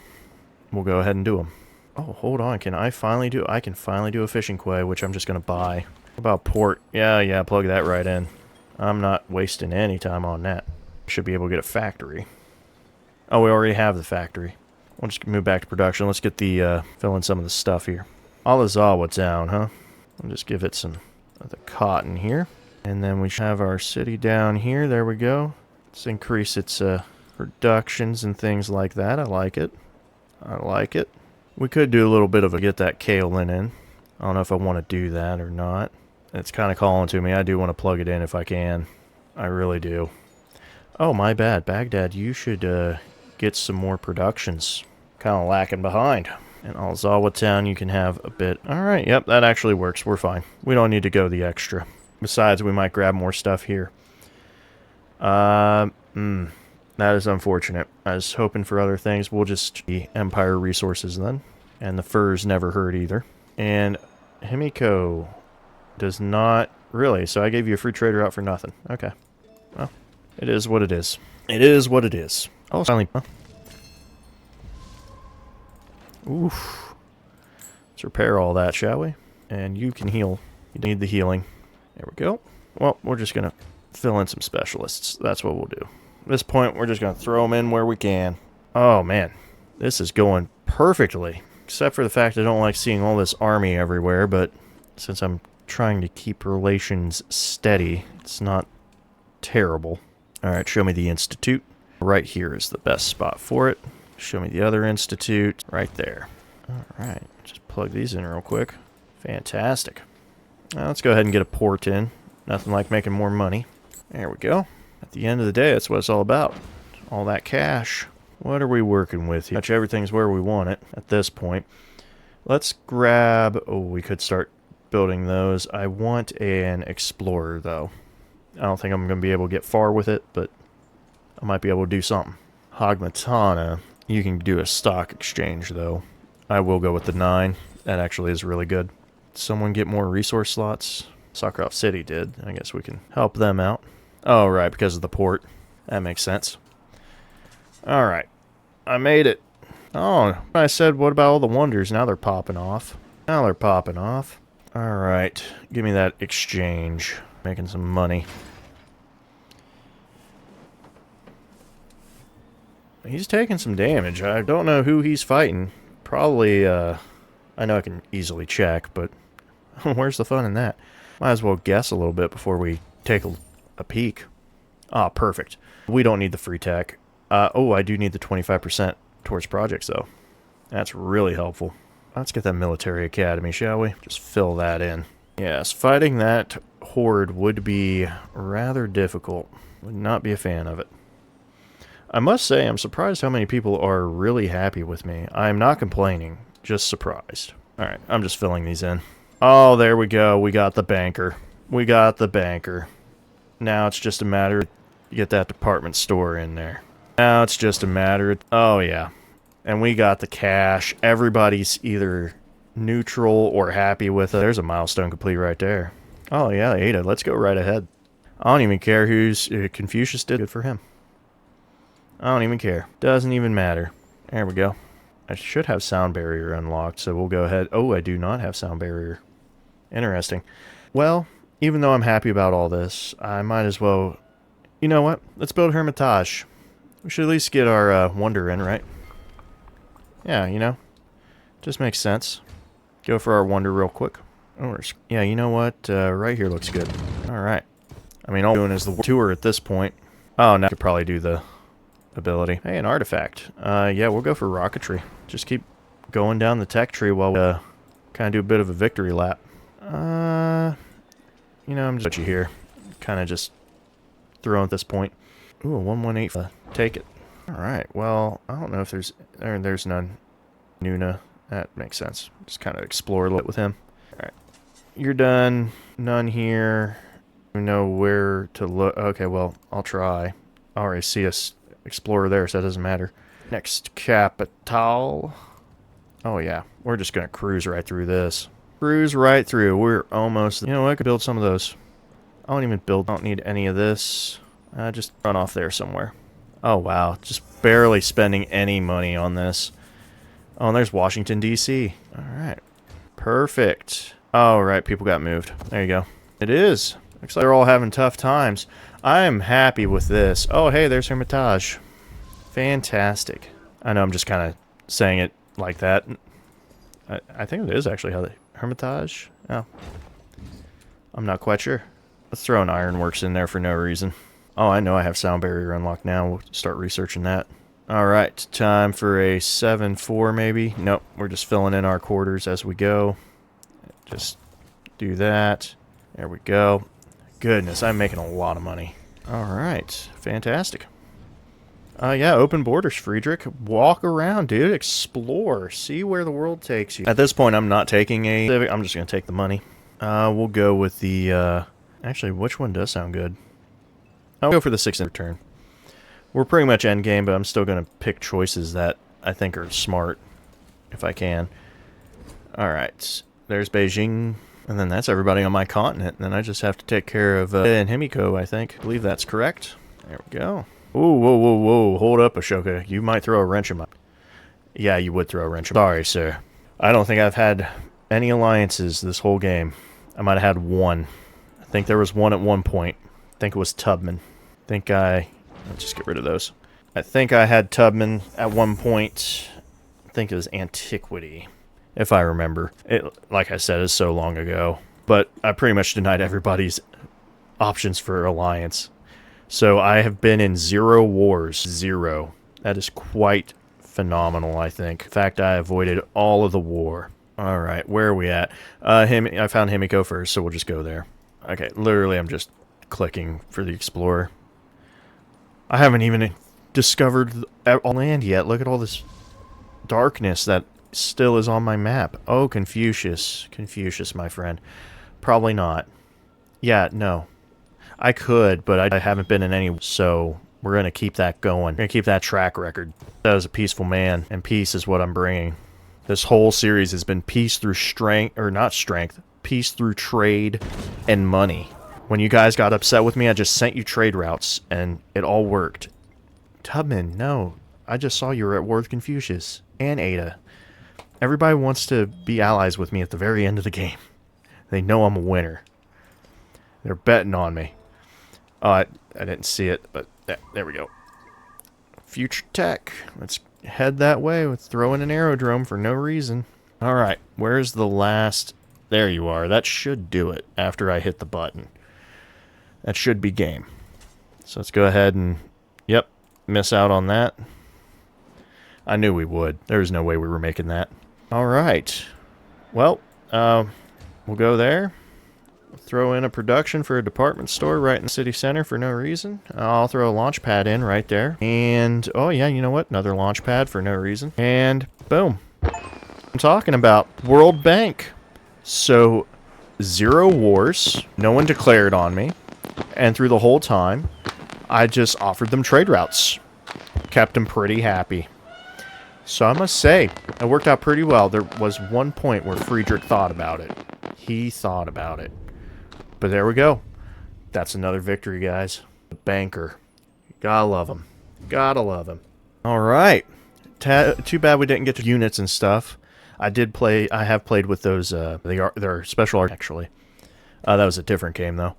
we'll go ahead and do them. Oh, hold on, can I finally do... I can finally do a fishing quay, which I'm just going to buy. What about port? Yeah, plug that right in. I'm not wasting any time on that. Should be able to get a factory. Oh, we already have the factory. We'll just move back to production. Let's get the, fill in some of the stuff here. Alizawa down, huh? We'll just give it some of the cotton here. And then we should have our city down here. There we go. Let's increase its, productions and things like that. I like it. I like it. We could do a little bit of a get that kaolin in. I don't know if I want to do that or not. It's kind of calling to me. I do want to plug it in if I can. I really do. Oh, my bad. Baghdad, you should, get some more productions. Kind of lacking behind. And Alzawa Town, you can have a bit. Alright, yep, that actually works. We're fine. We don't need to go the extra. Besides, we might grab more stuff here. That is unfortunate. I was hoping for other things. We'll just be Empire resources then. And the furs never hurt either. And Himiko does not... Really? So I gave you a free trader out for nothing. Okay. Well, it is what it is. It is what it is. Oh, finally. Huh? Oof. Let's repair all that, shall we? And you can heal. You need the healing. There we go. Well, we're just going to fill in some specialists. That's what we'll do. At this point, we're just going to throw them in where we can. Oh, man. This is going perfectly. Except for the fact I don't like seeing all this army everywhere, but since I'm trying to keep relations steady, it's not terrible. Alright, show me the Institute. Right here is the best spot for it. Show me the other institute. Right there. Alright, just plug these in real quick. Fantastic. Now let's go ahead and get a port in. Nothing like making more money. There we go. At the end of the day, that's what it's all about. All that cash. What are we working with here? Much everything's where we want it at this point. Let's grab... Oh, we could start building those. I want an explorer, though. I don't think I'm going to be able to get far with it, but I might be able to do something. Hogmatana. You can do a stock exchange, though. I will go with the 9. That actually is really good. Did someone get more resource slots? Sakharov City did. I guess we can help them out. Oh, right, because of the port. That makes sense. Alright. I made it. Oh, I said, what about all the wonders? Now they're popping off. Now they're popping off. Alright. Give me that exchange. Making some money. He's taking some damage. I don't know who he's fighting. Probably, I know I can easily check, but where's the fun in that? Might as well guess a little bit before we take a peek. Ah, perfect. We don't need the free tech. Oh, I do need the 25% towards projects, though. That's really helpful. Let's get that military academy, shall we? Just fill that in. Yes, fighting that horde would be rather difficult. Would not be a fan of it. I must say, I'm surprised how many people are really happy with me. I'm not complaining, just surprised. Alright, I'm just filling these in. Oh, there we go. We got the banker. We got the banker. Now it's just a matter of get that department store in there. Now it's just a matter of... Oh, yeah. And we got the cash. Everybody's either neutral or happy with it. There's a milestone complete right there. Oh yeah, Ada, let's go right ahead. I don't even care who's Confucius did. Good for him. I don't even care. Doesn't even matter. There we go. I should have sound barrier unlocked, so we'll go ahead. Oh, I do not have sound barrier. Interesting. Well, even though I'm happy about all this, I might as well... You know what? Let's build Hermitage. We should at least get our wonder in, right? Yeah, you know. Just makes sense. Go for our wonder real quick. Oh, yeah, you know what? Right here looks good. Alright. I mean, all I'm doing is the tour at this point. Oh, now I could probably do the ability. Hey, an artifact. Yeah, we'll go for rocketry. Just keep going down the tech tree while we kind of do a bit of a victory lap. You know, I'm just put you here. Kind of just throwing at this point. Ooh, a 118. Take it. Alright, well, I don't know if there's none. Nuna. That makes sense. Just kind of explore a little bit with him. Alright. You're done. None here. I don't know where to look. Okay, well, I'll try. I already see us explorer there, so that doesn't matter. Next capital. Oh yeah, we're just gonna cruise right through this. Cruise right through. We're almost... You know what? I could build some of those. I don't need any of this. Just run off there somewhere. Oh wow, just barely spending any money on this. Oh, and there's Washington, D.C. Alright. Perfect. Oh, right, people got moved. There you go. It is. Looks like they're all having tough times. I am happy with this. Oh, hey, there's Hermitage. Fantastic. I know I'm just kind of saying it like that. I think it is actually how they... Hermitage? Oh. I'm not quite sure. Let's throw an ironworks in there for no reason. Oh, I know I have sound barrier unlocked now. We'll start researching that. Alright, time for a 7-4 maybe. Nope, we're just filling in our quarters as we go. Just do that. There we go. Goodness, I'm making a lot of money. Alright, fantastic. Yeah, open borders, Friedrich. Walk around, dude. Explore. See where the world takes you. At this point, I'm not taking a civic. I'm just going to take the money. We'll go with the... Actually, which one does sound good? I'll go for the 6th return. We're pretty much endgame, but I'm still going to pick choices that I think are smart, if I can. Alright, there's Beijing, and then that's everybody on my continent, and then I just have to take care of and Himiko, I think. I believe that's correct. There we go. Ooh, whoa, whoa, whoa, hold up, Ashoka. You might throw a wrench in my... Yeah, you would throw a wrench in my... Sorry, sir. I don't think I've had any alliances this whole game. I might have had one. I think there was one at one point. I think it was Tubman. Let's just get rid of those. I think I had Tubman at one point. I think it was Antiquity, if I remember. It, like I said, is so long ago. But I pretty much denied everybody's options for alliance. So I have been in 0 wars. 0. That is quite phenomenal, I think. In fact, I avoided all of the war. Alright, where are we at? I found Himiko first, so we'll just go there. Okay, literally I'm just clicking for the Explorer. I haven't even discovered all land yet. Look at all this darkness that still is on my map. Oh, Confucius. Confucius, my friend. Probably not. Yeah, no. I could, but I haven't been in any, so we're going to keep that going. We're going to keep that track record. That was a peaceful man, and peace is what I'm bringing. This whole series has been peace through strength, or not strength, peace through trade and money. When you guys got upset with me, I just sent you trade routes, and it all worked. Tubman, no. I just saw you were at war with Confucius and Ada. Everybody wants to be allies with me at the very end of the game. They know I'm a winner. They're betting on me. Oh, I didn't see it, but there we go. Future tech. Let's head that way. Let's throw in an aerodrome for no reason. Alright, where's the last... There you are. That should do it after I hit the button. That should be game. So let's go ahead and... Yep, miss out on that. I knew we would. There was no way we were making that. Alright. Well, we'll go there. Throw in a production for a department store right in the city center for no reason. I'll throw a launch pad in right there. And, oh yeah, you know what? Another launch pad for no reason. And, boom. I'm talking about World Bank. So, 0 wars. No one declared on me. And through the whole time, I just offered them trade routes. Kept them pretty happy. So I must say, it worked out pretty well. There was one point where Friedrich thought about it. He thought about it. But there we go. That's another victory, guys. The banker. Gotta love him. Gotta love him. All right. Too bad we didn't get to units and stuff. I have played with those. They're special art, actually. That was a different game, though.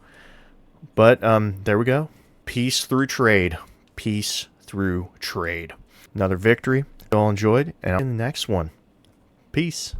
But there we go. Peace through trade. Peace through trade. Another victory. All enjoyed. And in the next one. Peace.